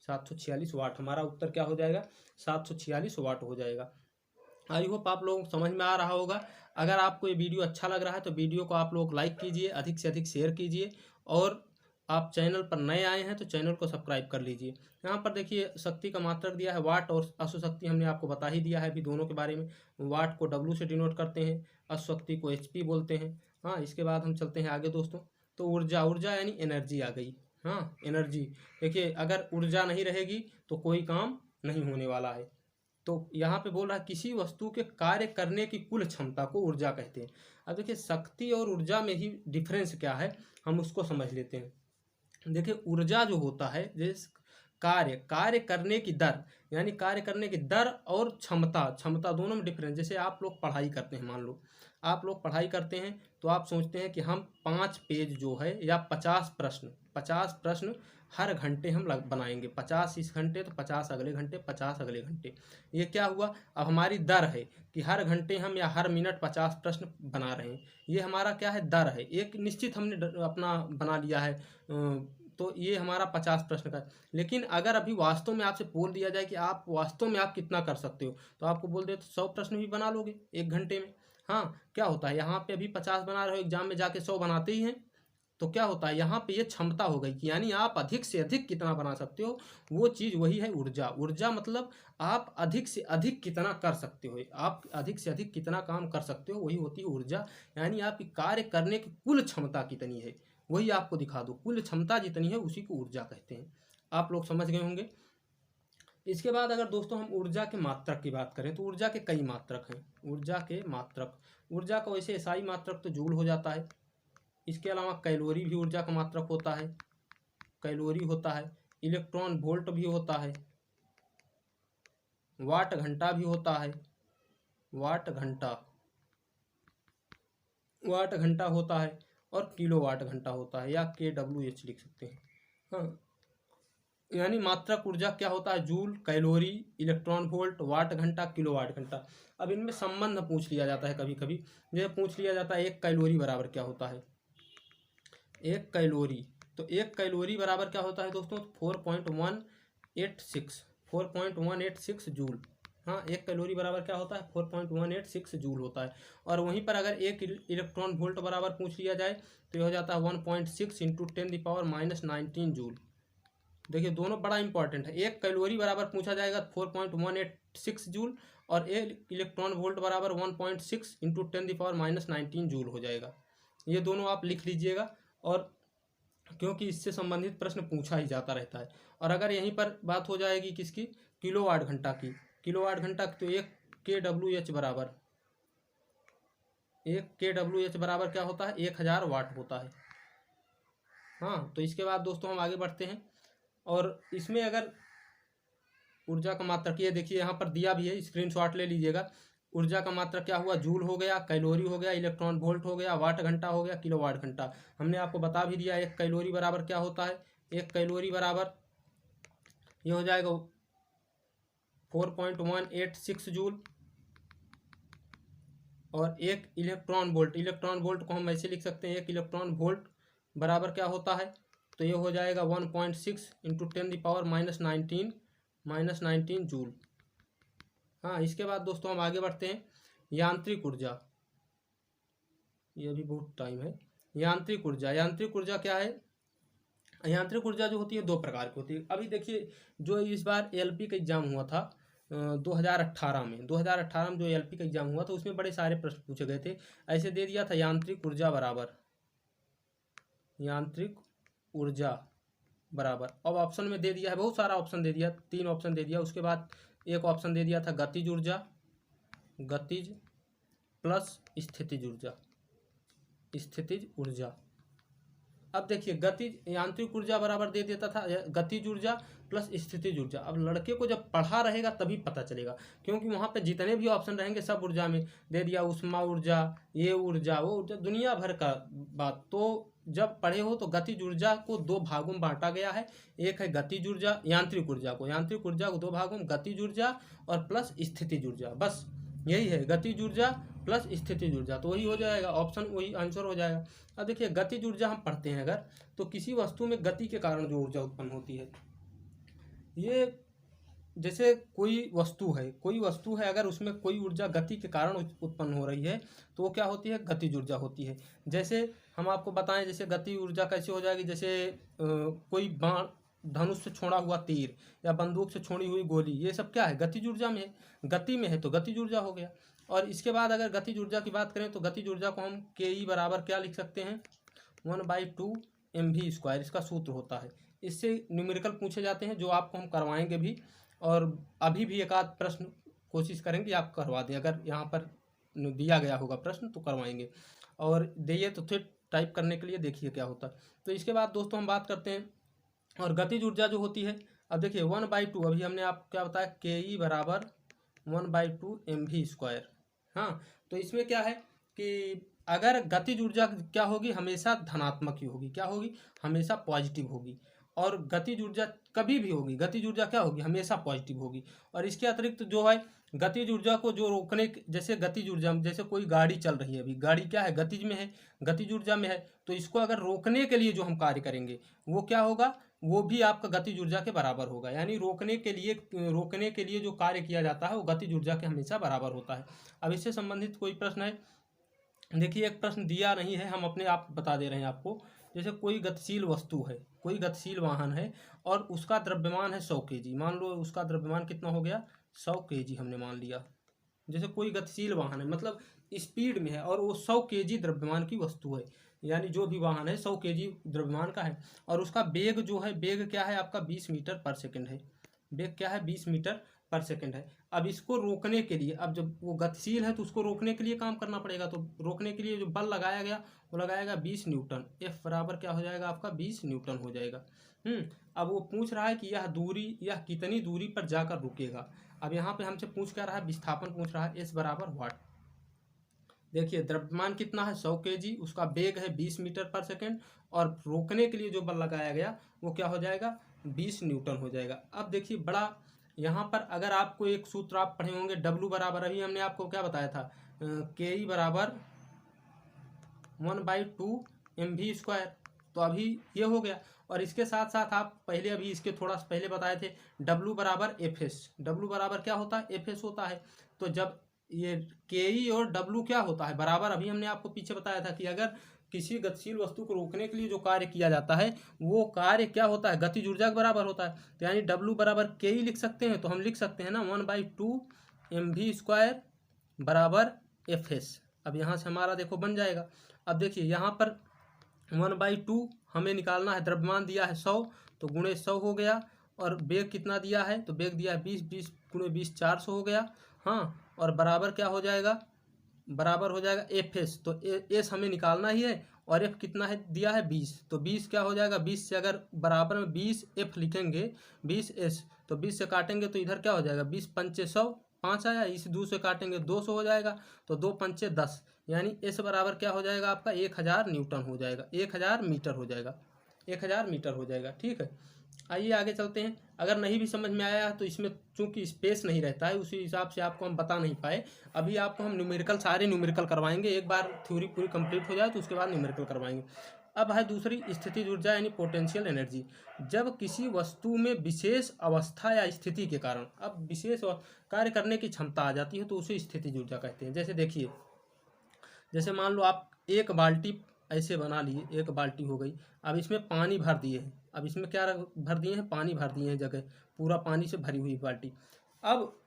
746 वाट हमारा उत्तर क्या हो जाएगा, 746 वाट हो जाएगा। आई होप आप लोगों को समझ में आ रहा होगा। अगर आपको ये वीडियो अच्छा लग रहा है तो वीडियो को आप लोग लाइक कीजिए, अधिक से अधिक शेयर कीजिए, और आप चैनल पर नए आए हैं तो चैनल को सब्सक्राइब कर लीजिए। यहाँ पर देखिए शक्ति का मात्रक दिया है, वाट और अश्व शक्ति हमने आपको बता ही दिया है अभी दोनों के बारे में। वाट को W से डिनोट करते हैं, अश्व शक्ति को HP बोलते हैं। हाँ, इसके बाद हम चलते हैं आगे दोस्तों। तो ऊर्जा यानी एनर्जी आ गई। हाँ, एनर्जी देखिए, अगर ऊर्जा नहीं रहेगी तो कोई काम नहीं होने वाला है। तो यहाँ पे बोल रहा है किसी वस्तु के कार्य करने की कुल क्षमता को ऊर्जा कहते हैं। अब देखिए शक्ति और ऊर्जा में ही डिफरेंस क्या है, हम उसको समझ लेते हैं। देखिए ऊर्जा जो होता है, जैसे कार्य करने की दर, यानी कार्य करने की दर और क्षमता दोनों में डिफरेंस। जैसे आप लोग पढ़ाई करते हैं, मान लो आप लोग पढ़ाई करते हैं, तो आप सोचते हैं कि हम 5 पेज जो है या 50 प्रश्न हर घंटे हम बनाएंगे। 50 इस घंटे तो 50 अगले घंटे, 50 अगले घंटे। ये क्या हुआ, अब हमारी दर है कि हर घंटे हम या हर मिनट 50 प्रश्न बना रहे हैं। ये हमारा क्या है, दर है, एक निश्चित हमने अपना बना लिया है। तो ये हमारा 50 प्रश्न का। लेकिन अगर अभी वास्तव में आपसे बोल दिया जाए कि आप वास्तव में आप कितना कर सकते हो, तो आपको बोल दे तो 100 प्रश्न भी बना लोगे 1 घंटे में। हाँ, क्या होता है, यहाँ पे अभी 50 बना रहे हो, एग्जाम में जाके 100 बनाते ही हैं। तो क्या होता है, यहाँ पे ये क्षमता हो गई कि यानी आप अधिक से अधिक कितना बना सकते हो, वो चीज़ वही है ऊर्जा मतलब आप अधिक से अधिक कितना कर सकते हो, आप अधिक से अधिक कितना काम कर सकते हो, वही होती है ऊर्जा। यानी आपकी कार्य करने की कुल क्षमता कितनी है, वही आपको दिखा दो, कुल क्षमता जितनी है उसी को ऊर्जा कहते हैं। आप लोग समझ गए होंगे। इसके बाद अगर दोस्तों हम ऊर्जा के मात्रक की बात करें, तो ऊर्जा के कई मात्रक हैं। ऊर्जा का वैसे SI मात्रक तो जूल हो जाता है। इसके अलावा कैलोरी भी ऊर्जा का मात्रक होता है, कैलोरी होता है। इलेक्ट्रॉन वोल्ट भी होता है, वाट घंटा भी होता है, वाट घंटा होता है, और किलोवाट घंटा होता है, या kWh लिख सकते हैं। हाँ, यानी मात्रक ऊर्जा क्या होता है, जूल, कैलोरी, इलेक्ट्रॉन वोल्ट, वाट घंटा, किलोवाट घंटा। अब इनमें संबंध पूछ लिया जाता है कभी कभी। जैसे पूछ लिया जाता है 1 कैलोरी बराबर क्या होता है। 1 कैलोरी तो 1 कैलोरी बराबर क्या होता है दोस्तों, 4.186 जूल। हाँ, 1 कैलोरी बराबर क्या होता है, 4.186 जूल होता है। और वहीं पर अगर 1 इलेक्ट्रॉन वोल्ट बराबर पूछ लिया जाए तो ये हो जाता है 1.6 इंटू 10⁻⁻19 जूल। देखिए दोनों बड़ा इंपॉर्टेंट है। 1 कैलोरी बराबर पूछा जाएगा 4.186 जूल, और 1 इलेक्ट्रॉन वोल्ट बराबर 1.6 इंटू 10⁻⁻19 जूल हो जाएगा। ये दोनों आप लिख लीजिएगा, और क्योंकि इससे संबंधित प्रश्न पूछा ही जाता रहता है। और अगर यहीं पर बात हो जाएगी किसकी, किलोवाट घंटा की, किलोवाट घंटा, तो 1 kWh बराबर, 1 kWh बराबर क्या होता है, 1000 वाट होता है। हाँ, तो इसके बाद दोस्तों हम आगे बढ़ते हैं, और इसमें अगर ऊर्जा का मात्रक, ये देखिए यहाँ पर दिया भी है, स्क्रीनशॉट ले लीजिएगा। ऊर्जा का मात्रक क्या हुआ, जूल हो गया, कैलोरी हो गया, इलेक्ट्रॉन वोल्ट हो गया, वाट घंटा हो गया, किलोवाट घंटा। हमने आपको बता भी दिया 1 कैलोरी बराबर क्या होता है। 1 कैलोरी बराबर ये हो जाएगा 4.186 जूल, और 1 इलेक्ट्रॉन वोल्ट, इलेक्ट्रॉन वोल्ट को हम ऐसे लिख सकते हैं, 1 इलेक्ट्रॉन वोल्ट बराबर क्या होता है, तो ये हो जाएगा 1.6 इंटू 10⁻⁻19 जूल। हाँ, इसके बाद दोस्तों हम आगे बढ़ते हैं। यांत्रिक ऊर्जा, ये भी बहुत टाइम है। यांत्रिक ऊर्जा, यांत्रिक ऊर्जा क्या है, यांत्रिक ऊर्जा जो होती है 2 प्रकार की होती है। अभी देखिए जो इस बार एलपी का एग्जाम हुआ था 2018 में, 2018 में जो एलपी का एग्जाम हुआ था उसमें बड़े सारे प्रश्न पूछे गए थे। ऐसे दे दिया था यांत्रिक ऊर्जा बराबर, यांत्रिक ऊर्जा बराबर, अब ऑप्शन में दे दिया है, बहुत सारा ऑप्शन दे दिया, 3 ऑप्शन दे दिया। उसके बाद एक ऑप्शन दे दिया था गतिज ऊर्जा, गतिज प्लस स्थितिज ऊर्जा, स्थितिज ऊर्जा। अब देखिए गतिज, यांत्रिक ऊर्जा बराबर दे देता था गतिज ऊर्जा प्लस स्थितिज ऊर्जा। अब लड़के को जब पढ़ा रहेगा तभी पता चलेगा, क्योंकि वहाँ पे जितने भी ऑप्शन रहेंगे सब ऊर्जा में दे दिया, उष्मा ऊर्जा, ये ऊर्जा, वो ऊर्जा, दुनिया भर का बात। तो जब पढ़े हो तो गतिज ऊर्जा को 2 भागों में बांटा गया है। एक है गतिज ऊर्जा, यांत्रिक ऊर्जा को 2 भागों में, गतिज ऊर्जा और प्लस स्थितिज ऊर्जा, बस यही है, गतिज ऊर्जा प्लस स्थितिज ऊर्जा, तो वही हो जाएगा ऑप्शन, वही आंसर हो जाएगा। अब देखिए गतिज ऊर्जा हम पढ़ते हैं अगर, तो किसी वस्तु में गति के कारण जो ऊर्जा उत्पन्न होती है, ये जैसे कोई वस्तु है, अगर उसमें कोई ऊर्जा गति के कारण उत्पन्न हो रही है तो वो क्या होती है, गतिज ऊर्जा होती है। जैसे हम आपको बताएं, जैसे गति ऊर्जा कैसे हो जाएगी, जैसे कोई बाण, धनुष से छोड़ा हुआ तीर या बंदूक से छोड़ी हुई गोली, ये सब क्या है, गतिज ऊर्जा में है, गति में है तो गतिज ऊर्जा हो गया। और इसके बाद अगर गतिज ऊर्जा की बात करें तो गतिज ऊर्जा को हम के बराबर क्या लिख सकते हैं, 1/2 mv², इसका सूत्र होता है। इससे न्यूमेरिकल पूछे जाते हैं जो आपको हम करवाएंगे भी, और अभी भी एक आध प्रश्न कोशिश करेंगे आप करवा दें, अगर यहाँ पर दिया गया होगा प्रश्न तो करवाएंगे, और दिए तो फिर टाइप करने के लिए देखिए क्या होता है। तो इसके बाद दोस्तों हम बात करते हैं, और गतिज ऊर्जा जो होती है, अब देखिए 1/2, अभी हमने आपको क्या बताया, के बराबर 1/2 mv²। हाँ, तो इसमें क्या है कि अगर गतिज ऊर्जा क्या होगी, हमेशा धनात्मक ही होगी, क्या होगी, हमेशा पॉजिटिव होगी। और गतिज ऊर्जा कभी भी होगी, गतिज ऊर्जा क्या होगी, हमेशा पॉजिटिव होगी। और इसके अतिरिक्त जो है गतिज ऊर्जा को जो रोकने, जैसे गतिज ऊर्जा, जैसे कोई गाड़ी चल रही है, अभी गाड़ी क्या है, गतिज में है, गतिज ऊर्जा में है, तो इसको अगर रोकने के लिए जो हम कार्य करेंगे वो क्या होगा, वो भी आपका गतिज ऊर्जा के बराबर होगा। यानी रोकने के लिए जो कार्य किया जाता है वो गतिज ऊर्जा के हमेशा बराबर होता है। अब इससे संबंधित कोई प्रश्न है, देखिए एक प्रश्न दिया नहीं है, हम अपने आप बता दे रहे हैं आपको। जैसे कोई गतिशील वस्तु है, कोई गतिशील वाहन है, और उसका द्रव्यमान है 100 kg, मान लो उसका द्रव्यमान कितना हो गया, 100 kg हमने मान लिया। जैसे कोई गतिशील वाहन है, मतलब स्पीड में है, और वो 100 kg द्रव्यमान की वस्तु है, यानी जो भी वाहन है 100 kg द्रव्यमान का है, और उसका वेग जो है, वेग क्या है आपका 20 मीटर पर सेकंड है, वेग क्या है 20 मीटर पर सेकंड है। अब इसको रोकने के लिए, अब जब वो गतिशील है तो उसको रोकने के लिए काम करना पड़ेगा, तो रोकने के लिए जो बल लगाया गया वो लगाएगा 20 न्यूटन, एफ बराबर क्या हो जाएगा आपका 20 न्यूटन हो जाएगा। अब वो पूछ रहा है कि यह दूरी, यह कितनी दूरी पर जाकर रुकेगा। अब यहाँ पे हमसे पूछ क्या रहा है, विस्थापन पूछ रहा है, एस बराबर वाट। देखिए द्रव्यमान कितना है 100 kg, उसका वेग है 20 मीटर पर सेकंड, और रोकने के लिए जो बल लगाया गया वो क्या हो जाएगा 20 न्यूटन हो जाएगा। अब देखिए बड़ा, यहाँ पर अगर आपको एक सूत्र आप पढ़े होंगे, W बराबर, अभी हमने आपको क्या बताया था, के बराबर 1/2 mv², तो अभी ये हो गया। और इसके साथ साथ आप पहले अभी इसके थोड़ा पहले बताए थे W बराबर एफ एस। डब्ल्यू बराबर क्या होता है, एफ एस होता है। तो जब ये के ई और W क्या होता है बराबर, अभी हमने आपको पीछे बताया था कि अगर किसी गतिशील वस्तु को रोकने के लिए जो कार्य किया जाता है वो कार्य क्या होता है, गतिज ऊर्जा के बराबर होता है। तो यानी W बराबर के ई लिख सकते हैं, तो हम लिख सकते हैं ना 1/2 mv² बराबर एफ एस। अब यहाँ से हमारा देखो बन जाएगा। अब देखिए यहाँ पर 1/2 हमें निकालना है, द्रव्यमान दिया है 100, तो गुणे 100 हो गया। और बेग कितना दिया है, तो बेग दिया है 20, 20 गुणे 20 400 हो गया। हाँ, और बराबर क्या हो जाएगा, बराबर हो जाएगा एफ एस। तो एस हमें निकालना ही है, और एफ कितना है दिया है 20, तो 20 क्या हो जाएगा, 20 से अगर बराबर में 20 एफ लिखेंगे 20 एस, तो 20 से काटेंगे तो इधर क्या हो जाएगा, 20 पंचे 100, 5 आया, इस 2 से काटेंगे 200 हो जाएगा, तो 2 पंचे 10, यानी एस बराबर क्या हो जाएगा आपका 1000 न्यूटन हो जाएगा, 1000 मीटर हो जाएगा, 1000 मीटर हो जाएगा। ठीक है, आइए आगे चलते हैं। अगर नहीं भी समझ में आया तो इसमें चूंकि स्पेस नहीं रहता है उसी हिसाब से आपको हम बता नहीं पाए। अभी आपको हम न्यूमेरिकल सारे न्यूमेरिकल करवाएंगे, एक बार थ्योरी पूरी कंप्लीट हो जाए तो उसके बाद न्यूमेरिकल करवाएंगे। अब है दूसरी स्थितिज ऊर्जा यानी पोटेंशियल एनर्जी। जब किसी वस्तु में विशेष अवस्था या स्थिति के कारण अब विशेष कार्य करने की क्षमता आ जाती है तो उसे स्थितिज ऊर्जा कहते हैं। जैसे देखिए, जैसे मान लो आप एक बाल्टी ऐसे बना लिए, एक बाल्टी हो गई, अब इसमें पानी भर दिए हैं, अब इसमें क्या भर दिए हैं, पानी भर दिए हैं जगह, पूरा पानी से भरी हुई बाल्टी। अब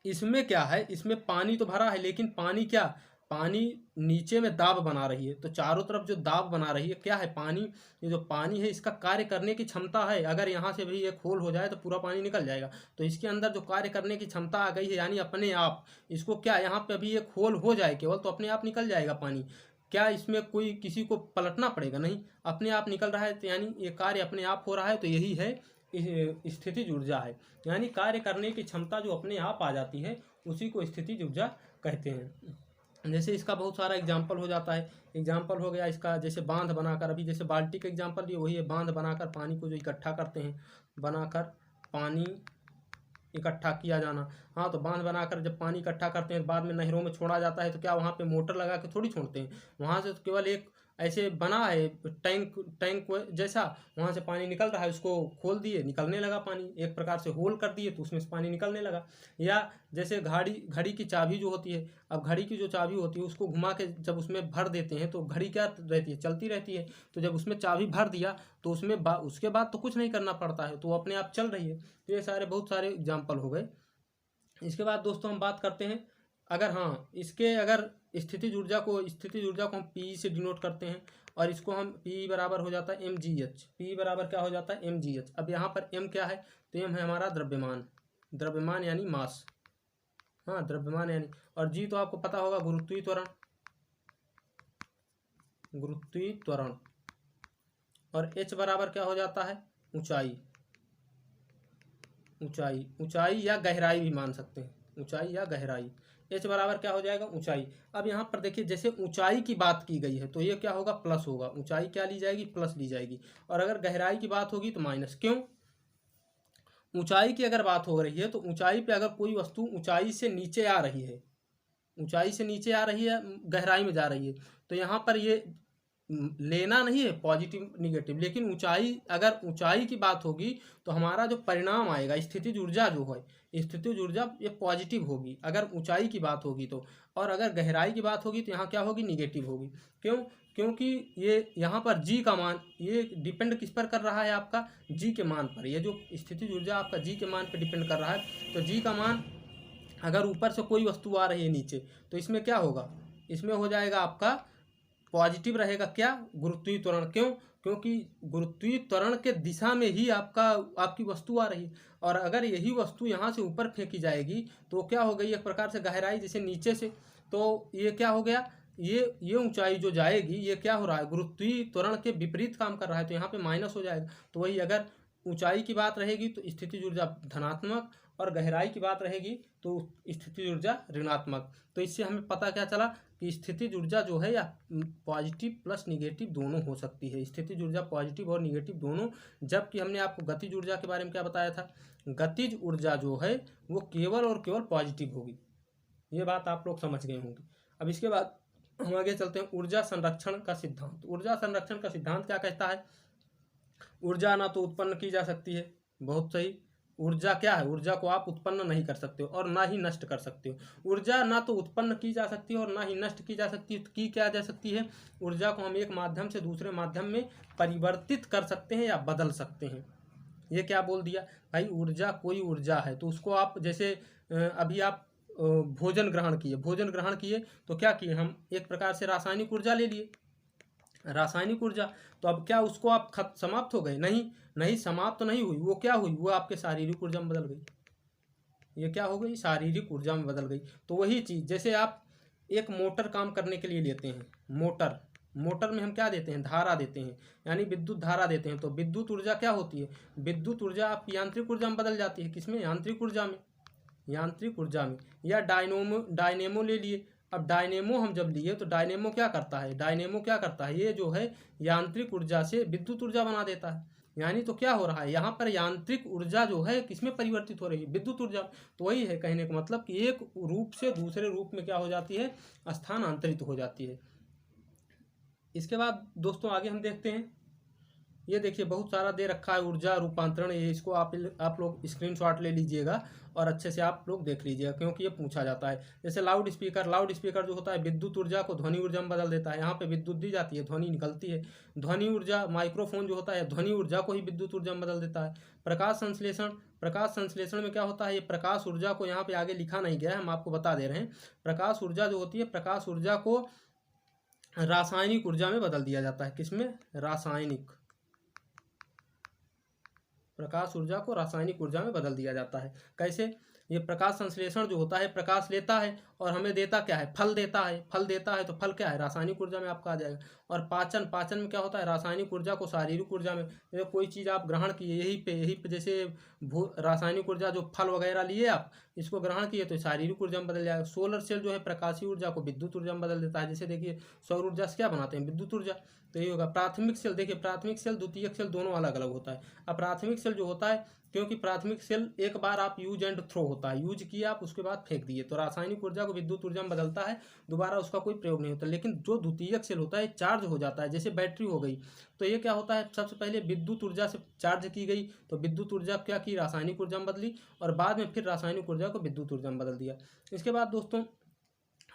इसमें क्या है, इसमें पानी तो भरा है लेकिन पानी क्या, पानी नीचे में दाब बना रही है, तो चारों तरफ जो दाब बना रही है क्या है, पानी, ये जो पानी है इसका कार्य करने की क्षमता है। अगर यहाँ से भी एक होल हो जाए तो पूरा पानी निकल जाएगा, तो इसके अंदर जो कार्य करने की क्षमता आ गई है, यानी अपने आप इसको क्या, यहाँ पे अभी एक होल हो जाए केवल तो अपने आप निकल जाएगा पानी। क्या इसमें कोई किसी को पलटना पड़ेगा, नहीं, अपने आप निकल रहा है, तो यानी ये कार्य अपने आप हो रहा है, तो यही है स्थितिज ऊर्जा है। यानी कार्य करने की क्षमता जो अपने आप आ जाती है उसी को स्थितिज ऊर्जा कहते हैं। जैसे इसका बहुत सारा एग्जाम्पल हो जाता है। एग्जाम्पल हो गया इसका, जैसे बांध बनाकर, अभी जैसे बाल्टी का एग्जाम्पल लिए वही है, बांध बनाकर पानी को जो इकट्ठा करते हैं, बनाकर पानी इकट्ठा किया जाना। हाँ, तो बांध बनाकर जब पानी इकट्ठा करते हैं बाद में नहरों में छोड़ा जाता है, तो क्या वहाँ पे मोटर लगा के थोड़ी छोड़ते हैं, वहाँ से तो केवल एक ऐसे बना है टैंक जैसा, वहाँ से पानी निकल रहा है, उसको खोल दिए निकलने लगा पानी, एक प्रकार से होल कर दिए तो उसमें से पानी निकलने लगा। या जैसे घड़ी की चाबी जो होती है, अब घड़ी की जो चाबी होती है उसको घुमा के जब उसमें भर देते हैं तो घड़ी क्या रहती है, चलती रहती है। तो जब उसमें चाबी भर दिया तो उसमें उसके बाद तो कुछ नहीं करना पड़ता है, तो वो अपने आप चल रही है। तो ये सारे बहुत सारे एग्जाम्पल हो गए। इसके बाद दोस्तों हम बात करते हैं, अगर हाँ इसके अगर स्थितिज ऊर्जा को हम पी से डिनोट करते हैं, और इसको हम पी बराबर हो जाता है mgh, पी बराबर क्या हो जाता है mgh। अब यहाँ पर m क्या है, तो m है हमारा द्रव्यमान यानी मास, हाँ द्रव्यमान यानी, और g तो आपको पता होगा गुरुत्वीय त्वरण, और h बराबर क्या हो जाता है, ऊंचाई या गहराई भी मान सकते हैं, ऊंचाई या गहराई। h बराबर क्या हो जाएगा, ऊंचाई। अब यहाँ पर देखिए जैसे ऊंचाई की बात की गई है तो ये क्या होगा, प्लस होगा, ऊंचाई क्या ली जाएगी, प्लस ली जाएगी। और अगर गहराई की बात होगी तो माइनस। क्यों, ऊंचाई की अगर बात हो रही है तो ऊंचाई पे अगर कोई वस्तु ऊंचाई से नीचे आ रही है, गहराई में जा रही है, तो यहाँ पर ये लेना नहीं है पॉजिटिव निगेटिव, लेकिन अगर ऊंचाई की बात होगी तो हमारा जो परिणाम आएगा, स्थितिज ऊर्जा जो है, स्थितिज ऊर्जा ये पॉजिटिव होगी अगर ऊंचाई की बात होगी तो। और अगर गहराई की बात होगी तो यहाँ क्या होगी, निगेटिव होगी। क्यों, क्योंकि ये यहाँ पर जी का मान, ये डिपेंड किस पर कर रहा है, आपका जी के मान पर। ये जो स्थितिज ऊर्जा आपका जी के मान पर डिपेंड कर रहा है, तो जी का मान अगर ऊपर से कोई वस्तु आ रही है नीचे, तो इसमें क्या होगा, इसमें हो जाएगा आपका पॉजिटिव रहेगा क्या, गुरुत्वीय त्वरण। क्यों, क्योंकि गुरुत्वीय त्वरण के दिशा में ही आपकी वस्तु आ रही है। और अगर यही वस्तु यहाँ से ऊपर फेंकी जाएगी तो क्या हो गई, एक प्रकार से गहराई जैसे नीचे से, तो ये क्या हो गया, ये ऊंचाई जो जाएगी ये क्या हो रहा है, गुरुत्वीय त्वरण के विपरीत काम कर रहा है, तो यहाँ पे माइनस हो जाएगा। तो वही अगर ऊंचाई की बात रहेगी तो स्थितिज ऊर्जा धनात्मक, और गहराई की बात रहेगी तो स्थितिज ऊर्जा ऋणात्मक। तो इससे हमें पता क्या चला कि स्थितिज ऊर्जा जो है या पॉजिटिव प्लस निगेटिव दोनों हो सकती है, स्थितिज ऊर्जा पॉजिटिव और निगेटिव दोनों। जबकि हमने आपको गतिज ऊर्जा के बारे में क्या बताया था, गतिज ऊर्जा जो है वो केवल और केवल पॉजिटिव होगी। ये बात आप लोग समझ गए होंगे। अब इसके बाद हम आगे चलते हैं। ऊर्जा संरक्षण का सिद्धांत। ऊर्जा संरक्षण का सिद्धांत क्या कहता है? ऊर्जा ना तो उत्पन्न की जा सकती है, बहुत सही। ऊर्जा क्या है? ऊर्जा को आप उत्पन्न नहीं कर सकते हो और ना ही नष्ट कर सकते हो। ऊर्जा ना तो उत्पन्न की जा सकती है और ना ही नष्ट की जा सकती है। तो की क्या जा सकती है? ऊर्जा को हम एक माध्यम से दूसरे माध्यम में परिवर्तित कर सकते हैं या बदल सकते हैं। ये क्या बोल दिया भाई? ऊर्जा कोई ऊर्जा है तो उसको आप जैसे अभी आप भोजन ग्रहण किए तो क्या किए? हम एक प्रकार से रासायनिक ऊर्जा ले लिए, रासायनिक ऊर्जा। तो अब क्या उसको आप समाप्त हो गए? नहीं, नहीं समाप्त नहीं हुई। वो क्या हुई? वो आपके शारीरिक ऊर्जा में बदल गई। ये क्या हो गई? शारीरिक ऊर्जा में बदल गई। तो वही चीज़ जैसे आप एक मोटर काम करने के लिए लेते हैं, मोटर में हम क्या देते हैं? धारा देते हैं, यानी विद्युत धारा देते हैं। तो विद्युत ऊर्जा क्या होती है? विद्युत ऊर्जा आपकी यांत्रिक ऊर्जा में बदल जाती है। किसमें? यांत्रिक ऊर्जा में, यांत्रिक ऊर्जा में। या डायनेमो ले लिए। अब डायनेमो हम जब लिए तो डायनेमो क्या करता है? डायनेमो क्या करता है? ये जो है यांत्रिक ऊर्जा से विद्युत ऊर्जा बना देता है। यानी तो क्या हो रहा है यहाँ पर? यांत्रिक ऊर्जा जो है किसमें परिवर्तित हो रही है? विद्युत ऊर्जा। तो वही है कहने का मतलब कि एक रूप से दूसरे रूप में क्या हो जाती है? स्थानांतरित हो जाती है। इसके बाद दोस्तों आगे हम देखते हैं। ये देखिए बहुत सारा दे रखा है ऊर्जा रूपांतरण। ये इसको आप लोग स्क्रीनशॉट ले लीजिएगा और अच्छे से आप लोग देख लीजिएगा, क्योंकि ये पूछा जाता है। जैसे लाउड स्पीकर जो होता है विद्युत ऊर्जा को ध्वनि ऊर्जा में बदल देता है। यहाँ पे विद्युत दी जाती है, ध्वनि निकलती है। ध्वनि ऊर्जा, माइक्रोफोन जो होता है ध्वनि ऊर्जा को ही विद्युत ऊर्जा में बदल देता है। प्रकाश संश्लेषण में क्या होता है? ये प्रकाश ऊर्जा को, यहाँ पे आगे लिखा नहीं गया है, हम आपको बता दे रहे हैं। प्रकाश ऊर्जा जो होती है, प्रकाश ऊर्जा को रासायनिक ऊर्जा में बदल दिया जाता है। किसमें? रासायनिक। प्रकाश ऊर्जा को रासायनिक ऊर्जा में बदल दिया जाता है। कैसे? ये प्रकाश संश्लेषण जो होता है, प्रकाश लेता है और हमें देता क्या है? फल देता है। तो फल क्या है? रासायनिक ऊर्जा में आपका आ जाएगा। और पाचन में क्या होता है? रासायनिक ऊर्जा को शारीरिक ऊर्जा में। जैसे कोई चीज़ आप ग्रहण किए, यही पे जैसे रासायनिक ऊर्जा जो फल वगैरह लिए आप, इसको ग्रहण किए तो शारीरिक ऊर्जा में बदल जाएगा। सोलर सेल जो है प्रकाशीय ऊर्जा को विद्युत ऊर्जा में बदल देता है। जैसे देखिए सौर ऊर्जा से क्या बनाते हैं? विद्युत ऊर्जा। तो ये होगा प्राथमिक सेल। देखिए प्राथमिक सेल, द्वितीयक सेल दोनों अलग अलग होता है। अब प्राथमिक सेल जो होता है, क्योंकि प्राथमिक सेल एक बार आप यूज एंड थ्रो होता है, यूज किया आप उसके बाद फेंक दिए, तो रासायनिक ऊर्जा को विद्युत ऊर्जा में बदलता है, दोबारा उसका कोई प्रयोग नहीं होता। लेकिन जो द्वितीयक सेल होता है चार्ज हो जाता है, जैसे बैटरी हो गई, तो ये क्या होता है? सबसे पहले विद्युत ऊर्जा से चार्ज की गई, तो विद्युत ऊर्जा क्या की? रासायनिक ऊर्जा में बदली, और बाद में फिर रासायनिक ऊर्जा को विद्युत ऊर्जा में बदल दिया। इसके बाद दोस्तों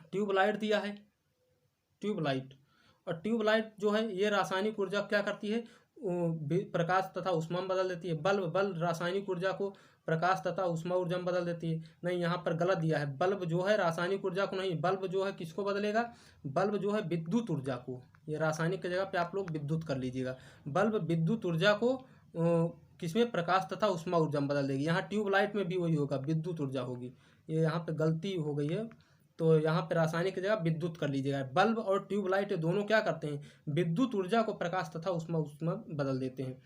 ट्यूबलाइट दिया है, ट्यूबलाइट। और ट्यूबलाइट जो है ये रासायनिक ऊर्जा क्या करती है? प्रकाश तथा ऊष्मा में बदल देती है। बल्ब रासायनिक ऊर्जा को प्रकाश तथा ऊष्मा ऊर्जा में बदल देती है। नहीं, यहाँ पर गलत दिया है। बल्ब जो है रासायनिक ऊर्जा को नहीं, बल्ब जो है किसको बदलेगा? बल्ब जो है विद्युत ऊर्जा को। ये रासायनिक की जगह पे आप लोग विद्युत कर लीजिएगा। बल्ब विद्युत ऊर्जा को किसमें? प्रकाश तथा ऊष्मा ऊर्जा में बदल देगी। यहाँ ट्यूबलाइट में भी वही होगा, विद्युत ऊर्जा होगी। ये यहाँ पे गलती हो गई है, तो यहाँ पे रासायनिक की जगह विद्युत कर लीजिएगा। बल्ब और ट्यूबलाइट ये दोनों क्या करते हैं? विद्युत ऊर्जा को प्रकाश तथा ऊष्मा बदल देते हैं।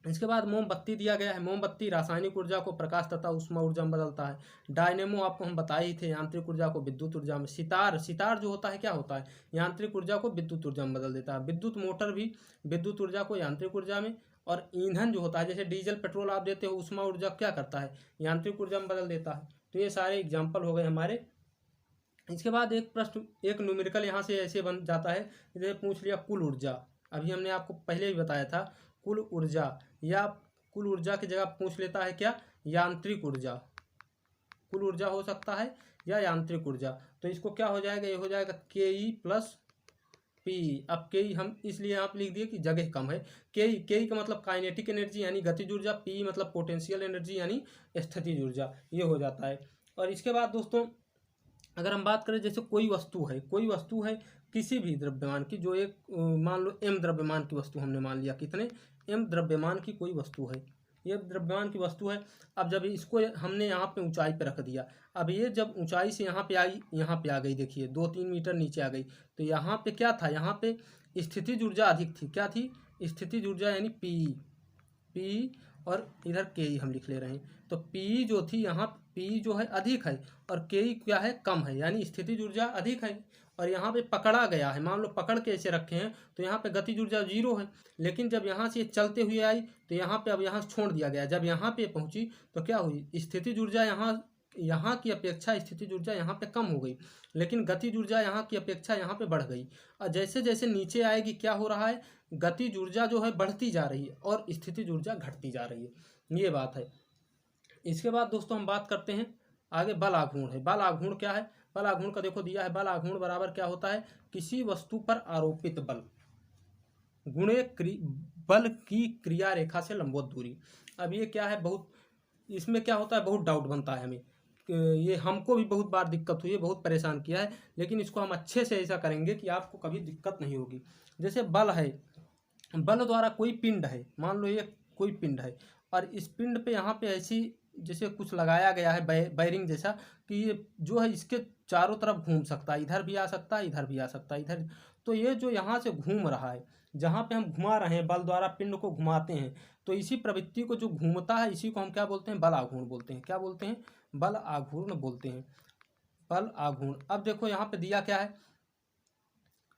इसके बाद मोमबत्ती दिया गया है। मोमबत्ती रासायनिक ऊर्जा को प्रकाश तथा ऊष्मा ऊर्जा में बदलता है। डायनेमो आपको हम बताए ही थे, यांत्रिक ऊर्जा को विद्युत ऊर्जा में। सितार जो होता है क्या होता है? यांत्रिक ऊर्जा को विद्युत ऊर्जा में बदल देता है। विद्युत मोटर भी विद्युत ऊर्जा को यांत्रिक ऊर्जा में। और ईंधन जो होता है, जैसे डीजल पेट्रोल आप देते हो, ऊष्मा ऊर्जा क्या करता है? यांत्रिक ऊर्जा में बदल देता है। तो ये सारे एग्जाम्पल हो गए हमारे। इसके बाद एक प्रश्न, एक न्यूमेरिकल यहाँ से ऐसे बन जाता है, जैसे पूछ लिया कुल ऊर्जा। अभी हमने आपको पहले भी बताया था कुल ऊर्जा, या कुल ऊर्जा की जगह पूछ लेता है क्या? यांत्रिक ऊर्जा। कुल ऊर्जा हो सकता है या यांत्रिक ऊर्जा। तो इसको क्या हो जाएगा? ये हो जाएगा के प्लस पी। अब के हम इसलिए यहाँ पे लिख दिए कि जगह कम है। के का मतलब काइनेटिक एनर्जी यानी गतिज ऊर्जा, पी मतलब पोटेंशियल एनर्जी यानी स्थितिज ऊर्जा, ये हो जाता है। और इसके बाद दोस्तों अगर हम बात करें, जैसे कोई वस्तु है किसी भी द्रव्यमान की, जो एक मान लो m द्रव्यमान की वस्तु हमने मान लिया, कितने? m द्रव्यमान की कोई वस्तु है, ये द्रव्यमान की वस्तु है। अब जब इसको हमने यहाँ पे ऊंचाई पे रख दिया, अब ये जब ऊंचाई से यहाँ पे आई, यहाँ पे आ गई, देखिए 2-3 मीटर नीचे आ गई, तो यहाँ पे क्या था? यहाँ पे स्थितिज ऊर्जा अधिक थी। क्या थी? स्थितिज ऊर्जा यानी पी, और इधर के हम लिख ले रहे हैं। तो पी जो थी यहाँ, पी जो है अधिक है, और के क्या है? कम है, यानी स्थितिज ऊर्जा अधिक है। और यहाँ पे पकड़ा गया है, मान लो पकड़ के ऐसे रखे हैं, तो यहाँ पे गतिज ऊर्जा 0 है। लेकिन जब यहाँ से चलते हुए आई, तो यहाँ पे अब यहाँ छोड़ दिया गया। जब यहाँ पे पहुँची तो क्या हुई? स्थितिज ऊर्जा यहाँ यहाँ की अपेक्षा स्थितिज ऊर्जा यहाँ पे कम हो गई, लेकिन गतिज ऊर्जा यहाँ की अपेक्षा यहाँ पे बढ़ गई। और जैसे जैसे नीचे आएगी क्या हो रहा है, गतिज ऊर्जा जो है बढ़ती जा रही है और स्थितिज ऊर्जा घटती जा रही है, ये बात है। इसके बाद दोस्तों हम बात करते हैं आगे बल आघूर्ण है। बल आघूर्ण क्या है, बल आघूर्ण का देखो दिया है, बल आघूर्ण बराबर क्या होता है, किसी वस्तु पर आरोपित बल गुणे बल की क्रिया रेखा से लंबवत दूरी। अब ये क्या है, बहुत इसमें क्या होता है, बहुत डाउट बनता है हमें, ये हमको भी बहुत बार दिक्कत हुई है, बहुत परेशान किया है, लेकिन इसको हम अच्छे से ऐसा करेंगे कि आपको कभी दिक्कत नहीं होगी। जैसे बल है, बल द्वारा कोई पिंड है, मान लो ये कोई पिंड है और इस पिंड पे यहाँ पे ऐसी जैसे कुछ लगाया गया है बैरिंग जैसा कि ये जो है इसके चारों तरफ घूम सकता है, इधर भी आ सकता है, इधर भी आ सकता है, इधर। तो ये जो यहाँ से घूम रहा है, जहाँ पे हम घुमा रहे हैं, बल द्वारा पिंड को घुमाते हैं, तो इसी प्रवृत्ति को जो घूमता है इसी को हम क्या बोलते हैं, बल आघूर्ण बोलते हैं। क्या बोलते हैं, बल आघूर्ण बोलते हैं, बल आघूर्ण। अब देखो यहाँ पे दिया क्या है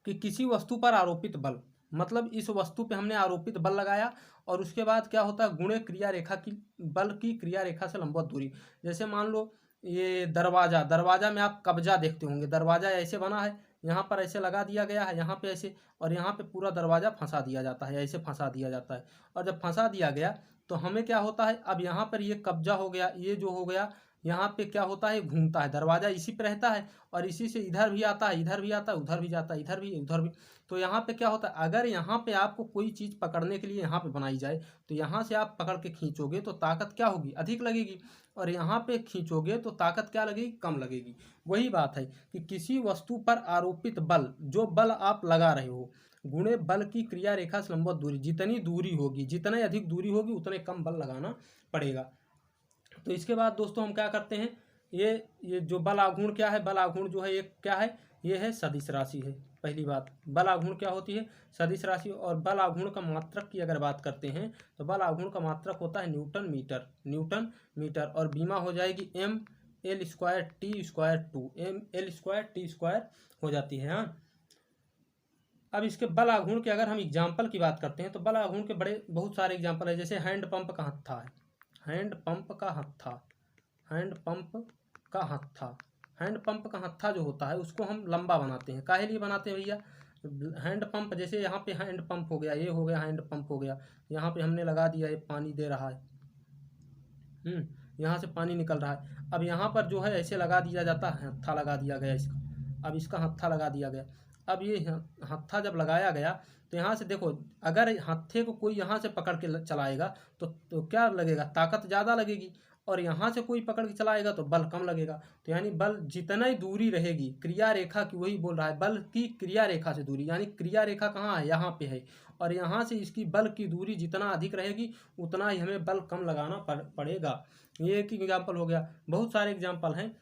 कि किसी वस्तु पर आरोपित बल, मतलब इस वस्तु पे हमने आरोपित बल लगाया और उसके बाद क्या होता है, गुणे क्रिया रेखा की, बल की क्रिया रेखा से लंबवत दूरी। जैसे मान लो ये दरवाजा, दरवाजा में आप कब्जा देखते होंगे, दरवाजा ऐसे बना है, यहाँ पर ऐसे लगा दिया गया है, यहाँ पे ऐसे, और यहाँ पे पूरा दरवाजा फंसा दिया जाता है, ऐसे फंसा दिया जाता है। और जब फंसा दिया गया तो हमें क्या होता है, अब यहाँ पर ये कब्जा हो गया, ये जो हो गया, यहाँ पे क्या होता है, घूमता है, दरवाजा इसी पे रहता है और इसी से इधर भी आता है, इधर भी आता है, उधर भी जाता है, इधर भी उधर भी। तो यहाँ पे क्या होता है, अगर यहाँ पे आपको कोई चीज़ पकड़ने के लिए यहाँ पे बनाई जाए तो यहाँ से आप पकड़ के खींचोगे तो ताकत क्या होगी, अधिक लगेगी, और यहाँ पे खींचोगे तो ताकत क्या लगेगी, कम लगेगी। वही बात है कि किसी वस्तु पर आरोपित बल, जो बल आप लगा रहे हो, गुणे बल की क्रिया रेखा से लंबवत दूरी, जितनी दूरी होगी, जितने अधिक दूरी होगी उतने कम बल लगाना पड़ेगा। तो इसके बाद दोस्तों हम क्या करते हैं, ये जो बल आघूर्ण क्या है, बल आघूर्ण जो है ये क्या है, ये है सदिश राशि है। पहली बात, बल आघूर्ण क्या होती है, सदिश राशि। और बल आघूर्ण का मात्रक की अगर बात करते हैं तो बल आघूर्ण का मात्रक होता है न्यूटन मीटर, न्यूटन मीटर, और बीमा हो जाएगी M L square T square, two M L square T square हो जाती है। हाँ, अब इसके बल आघूर्ण के अगर हम एग्जाम्पल की बात करते हैं तो बल आघूर्ण के बड़े बहुत सारे एग्जाम्पल है। जैसे हैंड पंप का हत्था है, हैंड पंप का हत्था, हैंड पंप का हत्था, हैंड पंप का हत्था जो होता है उसको हम लंबा बनाते हैं। काहे लिए बनाते हैं भैया, हैंड पंप, जैसे यहाँ पे हैंड पंप हो गया, ये हो गया हैंड पंप हो गया, यहाँ पे हमने लगा दिया, ये पानी दे रहा है, यहाँ से पानी निकल रहा है। अब यहाँ पर जो है ऐसे लगा दिया जाता है, हत्था लगा दिया गया इसका, अब इसका हत्था लगा दिया गया। अब ये हत्था जब लगाया गया तो यहाँ से देखो, अगर हत्थे को कोई यहाँ से पकड़ के चलाएगा तो क्या लगेगा, ताकत ज़्यादा लगेगी, और यहाँ से कोई पकड़ के चलाएगा तो बल कम लगेगा। तो यानी बल जितना ही दूरी रहेगी, क्रिया रेखा की, वही बोल रहा है, बल की क्रिया रेखा से दूरी, यानी क्रिया रेखा कहाँ है, यहाँ पे है, और यहाँ से इसकी बल की दूरी जितना अधिक रहेगी उतना ही हमें बल कम लगाना पड़ेगा। ये एक एग्जाम्पल हो गया, बहुत सारे एग्जाम्पल हैं।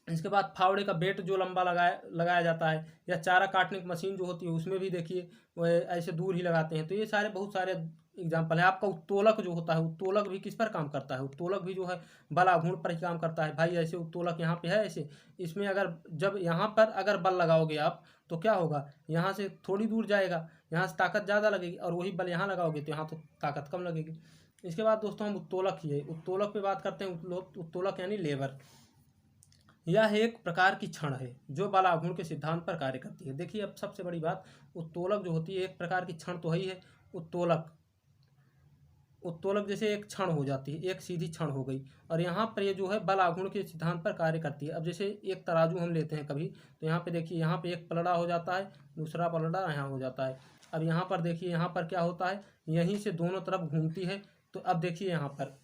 इसके बाद फावड़े का बेट जो लंबा लगाया जाता है, या चारा काटने की मशीन जो होती है उसमें भी देखिए वो ऐसे दूर ही लगाते हैं। तो ये सारे बहुत सारे एग्जाम्पल है। आपका उत्तोलक जो होता है, उत्तोलक भी किस पर काम करता है, उत्तोलक भी जो है बल आघूर्ण पर ही काम करता है भाई। ऐसे उत्तोलक यहाँ पे है ऐसे, इसमें अगर जब यहाँ पर अगर बल लगाओगे आप तो क्या होगा, यहाँ से थोड़ी दूर जाएगा, यहाँ से ताकत ज़्यादा लगेगी, और वही बल यहाँ लगाओगे तो यहाँ तो ताकत कम लगेगी। इसके बाद दोस्तों हम उत्तोलक ही है, उत्तोलक पे बात करते हैं। उत्तोलक यानी लेबर, यह एक प्रकार की छड़ है जो बल आघूर्ण के सिद्धांत पर कार्य करती है। देखिए अब सबसे बड़ी बात, उत्तोलक जो होती है एक प्रकार की छड़ तो ही है। उत्तोलक, उत्तोलक जैसे एक क्षण हो जाती है, एक सीधी क्षण हो गई, और यहाँ पर ये जो है बल आघूर्ण के सिद्धांत पर कार्य करती है। अब जैसे एक तराजू हम लेते हैं कभी, तो यहाँ पे देखिए, यहाँ पे एक पलड़ा हो जाता है, दूसरा पलड़ा यहाँ हो जाता है। अब यहाँ पर देखिए, यहाँ पर क्या होता है, यहीं से दोनों तरफ घूमती है। तो अब देखिए यहाँ पर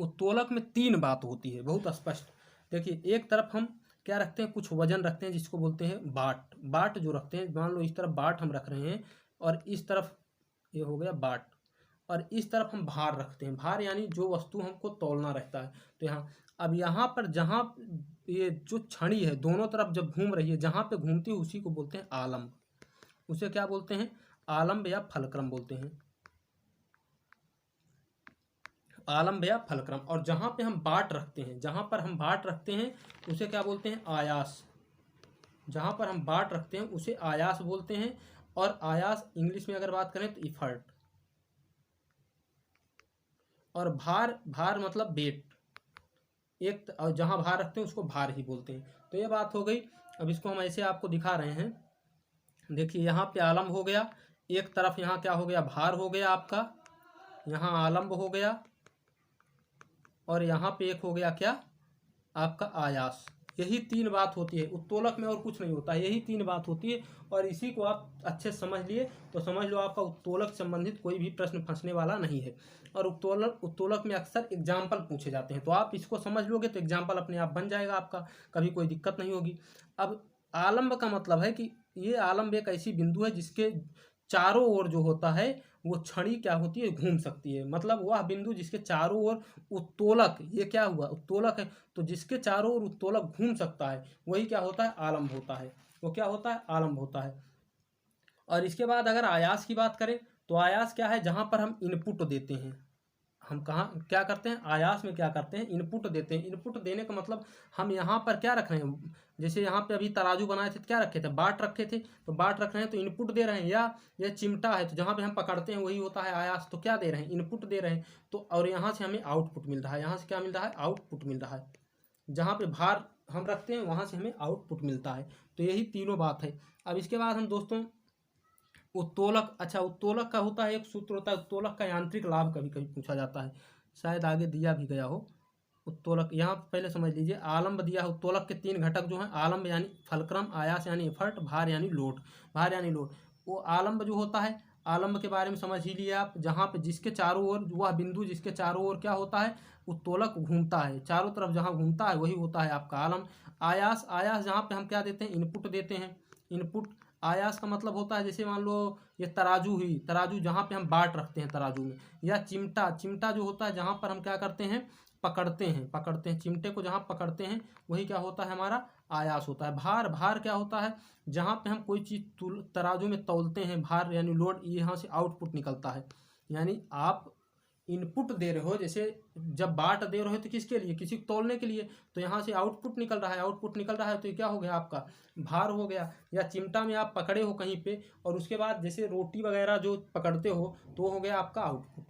उत्तोलक में तीन बात होती है बहुत स्पष्ट। देखिए एक तरफ हम क्या रखते हैं, कुछ वजन रखते हैं जिसको बोलते हैं बाट, बाट जो रखते हैं, मान लो इस तरफ बाट हम रख रहे हैं और इस तरफ ये हो गया बाट, और इस तरफ हम भार रखते हैं, भार यानी जो वस्तु हमको तौलना रहता है। तो यहाँ, अब यहाँ पर जहाँ ये जो छड़ी है दोनों तरफ जब घूम रही है, जहाँ पे घूमती है उसी को बोलते हैं आलम्ब, उसे क्या बोलते हैं, आलम्ब या फलक्रम बोलते हैं, आलम्ब या फलक्रम। और जहाँ पे हम बाट रखते हैं, जहाँ पर हम बाट रखते हैं उसे क्या बोलते हैं, आयास, जहाँ पर हम बाट रखते हैं उसे आयास बोलते हैं। और आयास इंग्लिश में अगर बात करें तो इफर्ट, और भार, भार मतलब वेट, एक और जहाँ भार रखते हैं उसको भार ही बोलते हैं। तो ये बात हो गई। अब इसको हम ऐसे आपको दिखा रहे हैं। देखिए यहाँ पे आलम्ब हो गया, एक तरफ यहाँ क्या हो गया, भार हो गया आपका, यहाँ आलम्ब हो गया, और यहाँ पे एक हो गया क्या, आपका आयास। यही तीन बात होती है उत्तोलक में, और कुछ नहीं होता, यही तीन बात होती है। और इसी को आप अच्छे से समझ लिए तो समझ लो आपका उत्तोलक संबंधित कोई भी प्रश्न फंसने वाला नहीं है। और उत्तोलक में अक्सर एग्जाम्पल पूछे जाते हैं, तो आप इसको समझ लोगे तो एग्जाम्पल अपने आप बन जाएगा आपका, कभी कोई दिक्कत नहीं होगी। अब आलम्ब का मतलब है कि ये आलम्ब एक ऐसी बिंदु है जिसके चारों ओर जो होता है वो छड़ी क्या होती है, घूम सकती है। मतलब वह बिंदु जिसके चारों ओर उत्तोलक, ये क्या हुआ, उत्तोलक है, तो जिसके चारों ओर उत्तोलक घूम सकता है वही क्या होता है, आलम्ब होता है। वो क्या होता है, आलम्ब होता है। और इसके बाद अगर आयास की बात करें तो आयास क्या है, जहां पर हम इनपुट देते हैं। हम कहाँ क्या करते हैं, आयास में क्या करते हैं, इनपुट देते हैं। इनपुट देने का मतलब हम यहाँ पर क्या रख रहे हैं, जैसे यहाँ पे अभी तराजू बनाए थे तो क्या रखे थे, बाट रखे थे, तो बाट रख रहे हैं तो इनपुट दे रहे हैं। या ये चिमटा है तो जहाँ पे हम पकड़ते हैं वही होता है आयास, तो क्या दे रहे हैं, इनपुट दे रहे हैं। तो और यहाँ से हमें आउटपुट मिल रहा है, यहाँ से क्या मिल रहा है, आउटपुट मिल रहा है। जहाँ पे भार हम रखते हैं वहाँ से हमें आउटपुट मिलता है। तो यही तीनों बात है। अब इसके बाद हम दोस्तों उत्तोलक, अच्छा उत्तोलक का होता है एक सूत्र होता है, उत्तोलक का यांत्रिक लाभ कभी कभी पूछा जाता है, शायद आगे दिया भी गया हो। उत्तोलक यहाँ पहले समझ लीजिए, आलम्ब दिया है। उत्तोलक के तीन घटक जो हैं, आलम्ब यानी फलक्रम, आयास यानी एफर्ट, भार यानी लोड। भार यानी लोड, वो आलम्ब जो होता है, आलम्ब के बारे में समझ ही लिए आप, जहाँ पे जिसके चारों ओर, वह बिंदु जिसके चारों ओर क्या होता है, उत्तोलक घूमता है, चारों तरफ जहाँ घूमता है वही होता है आपका आलम्ब। आयास, आयास जहाँ पे हम क्या देते हैं, इनपुट देते हैं। इनपुट, आयास का मतलब होता है जैसे मान लो ये तराजू हुई, तराजू जहाँ पे हम बाट रखते हैं तराजू में। या चिमटा, चिमटा जो होता है जहाँ पर हम क्या करते हैं, पकड़ते हैं चिमटे को, जहाँ पकड़ते हैं वही क्या होता है, हमारा आयास होता है। भार, भार क्या होता है, जहाँ पे हम कोई चीज़ तराजू में तौलते हैं, भार यानी लोड, यहाँ से आउटपुट निकलता है। यानी आप इनपुट दे रहे हो, जैसे जब बाट दे रहे हो तो किसके लिए, किसी को तौलने के लिए, तो यहाँ से आउटपुट निकल रहा है, आउटपुट निकल रहा है, तो ये क्या हो गया आपका, भार हो गया। या चिमटा में आप पकड़े हो कहीं पे, और उसके बाद जैसे रोटी वगैरह जो पकड़ते हो तो वो हो गया आपका आउटपुट।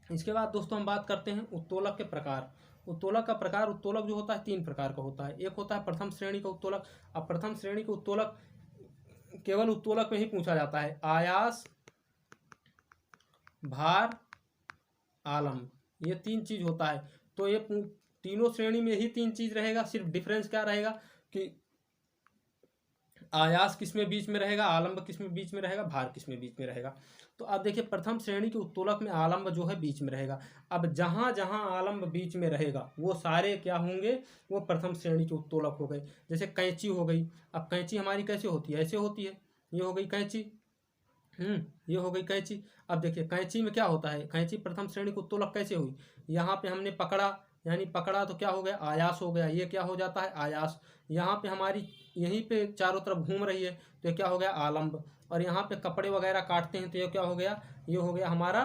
इसके बाद दोस्तों हम बात करते हैं उत्तोलक के प्रकार। उत्तोलक का प्रकार, उत्तोलक जो होता है तीन प्रकार का होता है। एक होता है प्रथम श्रेणी का उत्तोलक। अब प्रथम श्रेणी का उत्तोलक केवल उत्तोलक में ही पूछा जाता है, आयास, भार, आलम्ब, ये तीन चीज होता है। तो ये तीनों श्रेणी में ही तीन चीज रहेगा, सिर्फ डिफरेंस क्या रहेगा कि आयास किस में बीच में रहेगा, आलम्ब किस में बीच में रहेगा, भार किस में बीच में रहेगा। तो अब देखिए प्रथम श्रेणी के उत्तोलक में आलम्ब जो है बीच में रहेगा। अब जहां जहां आलम्ब बीच में रहेगा वो सारे क्या होंगे, वो प्रथम श्रेणी के उत्तोलक हो गए। जैसे कैंची हो गई। अब कैंची हमारी कैसे होती है, ऐसे होती है, ये हो गई कैंची, ये हो गई कैंची। अब देखिए कैंची में क्या होता है, कैंची प्रथम श्रेणी को उत्तोलक कैसे हुई, यहाँ पे हमने पकड़ा, यानी पकड़ा तो क्या हो गया, आयास हो गया, ये क्या हो जाता है, आयास। यहाँ पे हमारी यहीं पे चारों तरफ घूम रही है तो ये क्या हो गया, आलम्ब। और यहाँ पे कपड़े वगैरह काटते हैं तो ये क्या हो गया, ये हो गया हमारा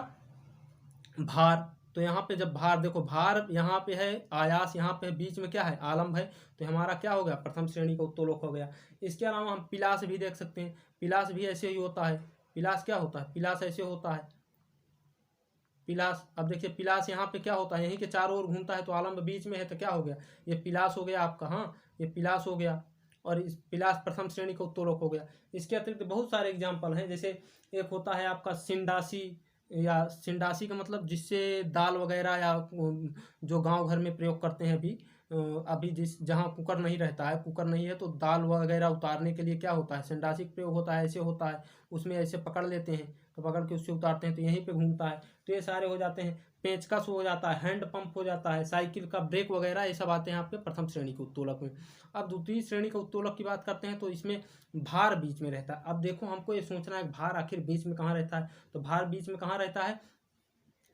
भार। तो यहाँ पे जब भार, देखो भार यहाँ पे है, आयास यहाँ पे बीच में क्या है, आलम्ब है, तो हमारा क्या हो गया, प्रथम श्रेणी का उत्तोलक हो गया। इसके अलावा हम पिलास भी देख सकते हैं, पिलास भी ऐसे ही होता है। पिलास क्या होता है, पिलास ऐसे होता है, पिलास। अब देखिए पिलास यहाँ पे क्या होता है, यहीं के चारों ओर घूमता है तो आलम्ब बीच में है तो क्या हो गया, ये पिलास हो गया आपका, हाँ ये पिलास हो गया। और इस पिलास प्रथम श्रेणी का उत्तोलक हो गया। इसके अतिरिक्त बहुत सारे एग्जाम्पल हैं, जैसे एक होता है आपका सिंडासी, या सिंडासी का मतलब जिससे दाल वगैरह या जो गांव घर में प्रयोग करते हैं अभी, अभी जिस जहाँ कुकर नहीं रहता है, कुकर नहीं है तो दाल वगैरह उतारने के लिए क्या होता है, सिंडासी का प्रयोग होता है, ऐसे होता है, उसमें ऐसे पकड़ लेते हैं तो पकड़ के उससे उतारते हैं तो यहीं पे घूमता है। तो ये सारे हो जाते हैं। पेचकस हो जाता है, हैंड पंप हो जाता है, साइकिल का ब्रेक वगैरह, ये सब आते हैं आपके प्रथम श्रेणी के उत्तोलक में। अब द्वितीय श्रेणी के उत्तोलक की बात करते हैं तो इसमें भार बीच में रहता है। अब देखो हमको ये सोचना है भार आखिर बीच में कहाँ रहता है, तो भार बीच में कहाँ रहता है,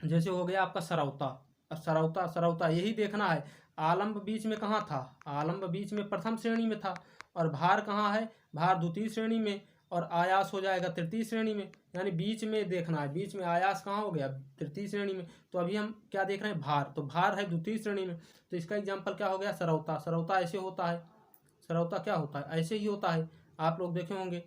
जैसे हो गया आपका सरौता। अब सरौता, सरौता यही देखना है, आलम्ब बीच में कहाँ था, आलम्ब बीच में प्रथम श्रेणी में था, और भार कहाँ है, भार द्वितीय श्रेणी में, और आयास हो जाएगा तृतीय श्रेणी में। यानी बीच में देखना है, बीच में आयास कहाँ हो गया, तृतीय श्रेणी में। तो अभी हम क्या देख रहे हैं, भार, तो भार है द्वितीय श्रेणी में, तो इसका एग्जाम्पल क्या हो गया, सरौता। सरौता ऐसे होता है, सरौता क्या होता है, ऐसे ही होता है, आप लोग देखे होंगे।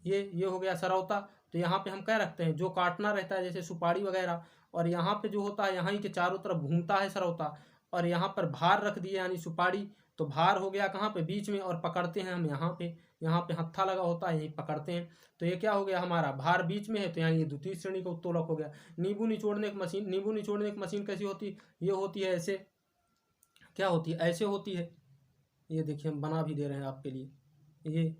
ये हो गया सरौता। तो यहाँ पे हम क्या रखते हैं, जो काटना रहता है जैसे सुपारी वगैरह, और यहाँ पे जो होता है यहाँ ही के चारों तरफ घूमता है सरौता। और यहाँ पर भार रख दिए यानी सुपारी, तो भार हो गया कहाँ पे, बीच में, और पकड़ते हैं हम यहाँ पे हत्था लगा होता है, यही पकड़ते हैं। तो ये क्या हो गया हमारा, भार बीच में है, तो यानी ये द्वितीय श्रेणी का उत्तोलक हो गया। नींबू निचोड़ने की मशीन, नींबू निचोड़ने की मशीन कैसी होती, ये होती है ऐसे, क्या होती है, ऐसे होती है। ये देखिए हम बना भी दे रहे हैं आपके लिए,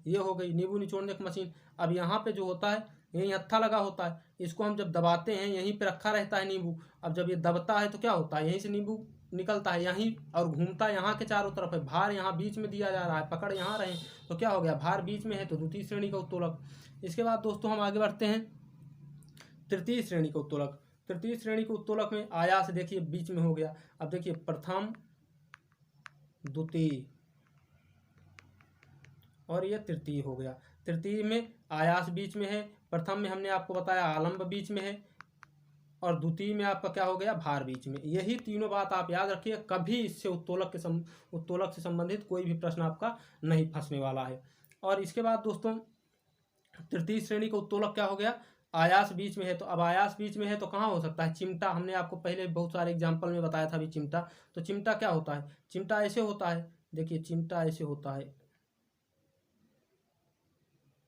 ये हो गई नींबू निचोड़ने की मशीन। अब यहाँ पे जो होता है, यहीं हत्था लगा होता है, इसको हम जब दबाते हैं, यहीं पे रखा रहता है नींबू। अब जब ये दबता है तो क्या होता है, यहीं से नींबू निकलता है यहीं, और घूमता यहाँ के चारों तरफ है। भार यहाँ बीच में दिया जा रहा है, पकड़ यहाँ रहे, तो क्या हो गया, भार बीच में है, तो द्वितीय श्रेणी का उत्तोलक। इसके बाद दोस्तों हम आगे बढ़ते हैं तृतीय श्रेणी का उत्तोलक। तृतीय श्रेणी के उत्तोलक में आयास देखिए बीच में हो गया। अब देखिए प्रथम, द्वितीय और ये तृतीय हो गया। तृतीय में आयास बीच में है, प्रथम में हमने आपको बताया आलंब बीच में है, और द्वितीय में आपका क्या हो गया, भार बीच में। यही तीनों बात आप याद रखिए, कभी इससे उत्तोलक से संबंधित कोई भी प्रश्न आपका नहीं फंसने वाला है। और इसके बाद दोस्तों तृतीय श्रेणी का उत्तोलक क्या हो गया, आयास बीच में है। तो अब आयास बीच में है तो कहाँ हो सकता है, चिमटा, हमने आपको पहले बहुत सारे एग्जाम्पल में बताया था अभी चिमटा। तो चिमटा क्या होता है, चिमटा ऐसे होता है, देखिए चिमटा ऐसे होता है,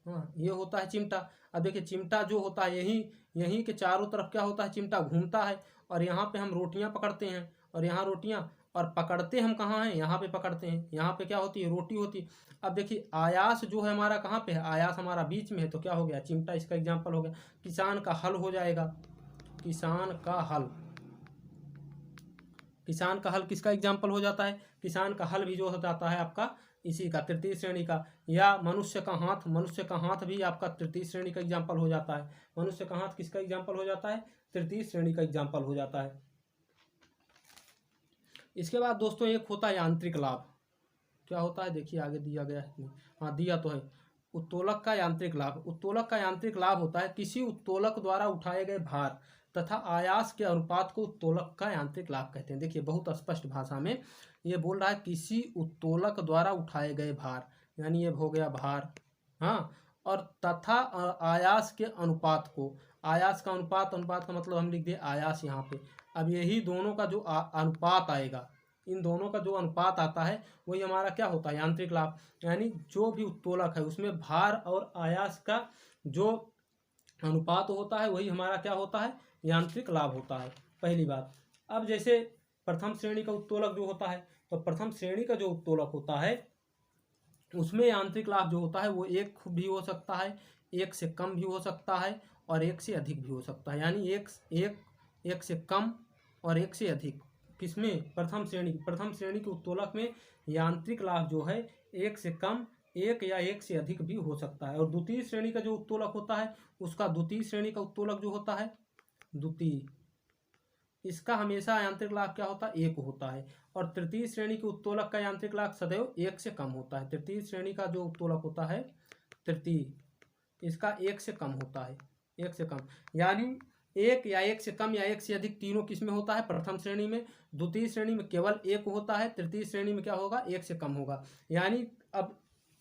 हाँ ये होता है चिमटा। अब देखिए चिमटा जो होता है, यहीं के चारों तरफ क्या होता है, चिमटा घूमता है, और यहाँ पे हम रोटियां पकड़ते हैं, और यहाँ रोटियां, और पकड़ते हम कहाँ हैं, यहाँ पे पकड़ते हैं, यहाँ पे क्या होती है, रोटी होती है। अब देखिए आयास जो है हमारा कहाँ पे है, आयास हमारा बीच में है, तो क्या हो गया, चिमटा इसका एग्जाम्पल हो गया। किसान का हल हो जाएगा, किसान का हल, किसान का हल किसका एग्जाम्पल हो जाता है, किसान का हल भी जो हो जाता है आपका इसी का, तृतीय श्रेणी का। या मनुष्य का हाथ, मनुष्य का हाथ भी आपका तृतीय श्रेणी का एग्जाम्पल हो जाता है। मनुष्य का हाथ किसका एग्जाम्पल हो जाता है, तृतीय श्रेणी का एग्जाम्पल हो जाता है। इसके बाद दोस्तों एक होता है यांत्रिक लाभ। क्या होता है, देखिए आगे दिया गया है, हाँ दिया तो है, उत्तोलक का यांत्रिक लाभ। उत्तोलक का यांत्रिक लाभ होता है किसी उत्तोलक द्वारा उठाए गए भार तथा आयास के अनुपात को उत्तोलक का यांत्रिक लाभ कहते हैं। देखिए बहुत स्पष्ट भाषा में ये बोल रहा है, किसी उत्तोलक द्वारा उठाए गए भार, यानी ये हो गया भार, हाँ, और तथा आयास के अनुपात को, आयास का अनुपात, अनुपात का मतलब हम लिख दिए आयास यहाँ पे। अब यही दोनों का जो अनुपात आएगा, इन दोनों का जो अनुपात आता है वही हमारा क्या होता है, यांत्रिक लाभ। यानी जो भी उत्तोलक है उसमें भार और आयास का जो अनुपात होता है वही हमारा क्या होता है, यांत्रिक लाभ होता है, पहली बात। अब जैसे प्रथम श्रेणी का उत्तोलक जो होता है, तो प्रथम श्रेणी का जो उत्तोलक होता है उसमें यांत्रिक लाभ जो होता है वो एक भी हो सकता है, एक से कम भी हो सकता है, और एक से अधिक भी हो सकता है। यानी एक से कम और एक से अधिक, किसमें, प्रथम श्रेणी के उत्तोलक में यांत्रिक लाभ जो है एक से कम, एक या एक से अधिक भी हो सकता है। और द्वितीय श्रेणी का जो उत्तोलक होता है उसका, द्वितीय श्रेणी का उत्तोलक जो होता है द्वितीय, इसका हमेशा यांत्रिक लाभ क्या होता है, एक होता है। और तृतीय श्रेणी के उत्तोलक का यांत्रिक लाभ सदैव एक से कम होता है। तृतीय श्रेणी का जो उत्तोलक होता है तृतीय, इसका एक से कम होता है, एक से कम, यानी एक या एक से कम या एक से अधिक तीनों किसमें होता है, प्रथम श्रेणी में। द्वितीय श्रेणी में केवल एक होता है, तृतीय श्रेणी में क्या होगा, एक से कम होगा। यानी अब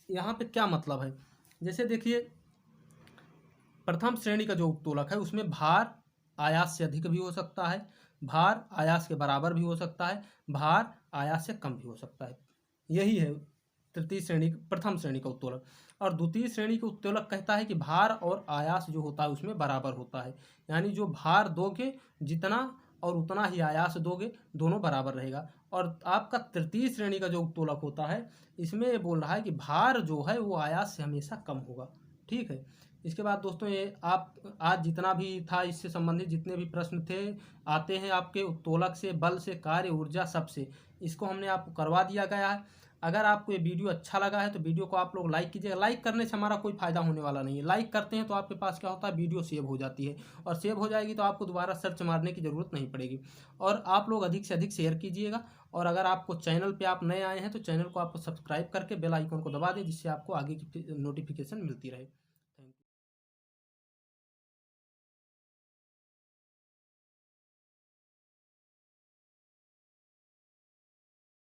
यहाँ पे क्या मतलब है, जैसे देखिए प्रथम श्रेणी का जो उत्तोलक है उसमें भार आयास से अधिक भी हो सकता है, भार आयास के बराबर भी हो सकता है, भार आयास से कम भी हो सकता है। यही है तृतीय श्रेणी, प्रथम श्रेणी का उत्तोलक। और द्वितीय श्रेणी का उत्तोलक कहता है कि भार और आयास जो होता है उसमें बराबर होता है, यानी जो भार दोगे जितना और उतना ही आयास दोगे, दोनों बराबर रहेगा। और आपका तृतीय श्रेणी का जो उत्तोलक होता है इसमें ये बोल रहा है कि भार जो है वो आयास से हमेशा कम होगा, ठीक है। इसके बाद दोस्तों ये आप आज जितना भी था इससे संबंधित जितने भी प्रश्न थे आते हैं आपके उत्तोलक से, बल से, कार्य, ऊर्जा, सबसे, इसको हमने आपको करवा दिया गया है। अगर आपको ये वीडियो अच्छा लगा है तो वीडियो को आप लोग लाइक कीजिएगा। लाइक करने से हमारा कोई फायदा होने वाला नहीं है, लाइक करते हैं तो आपके पास क्या होता है, वीडियो सेव हो जाती है, और सेव हो जाएगी तो आपको दोबारा सर्च मारने की ज़रूरत नहीं पड़ेगी। और आप लोग अधिक से अधिक शेयर कीजिएगा, और अगर आपको चैनल पे आप नए आए हैं तो चैनल को आपको सब्सक्राइब करके बेल आइकन को दबा दें, जिससे आपको आगे की नोटिफिकेशन मिलती रहे।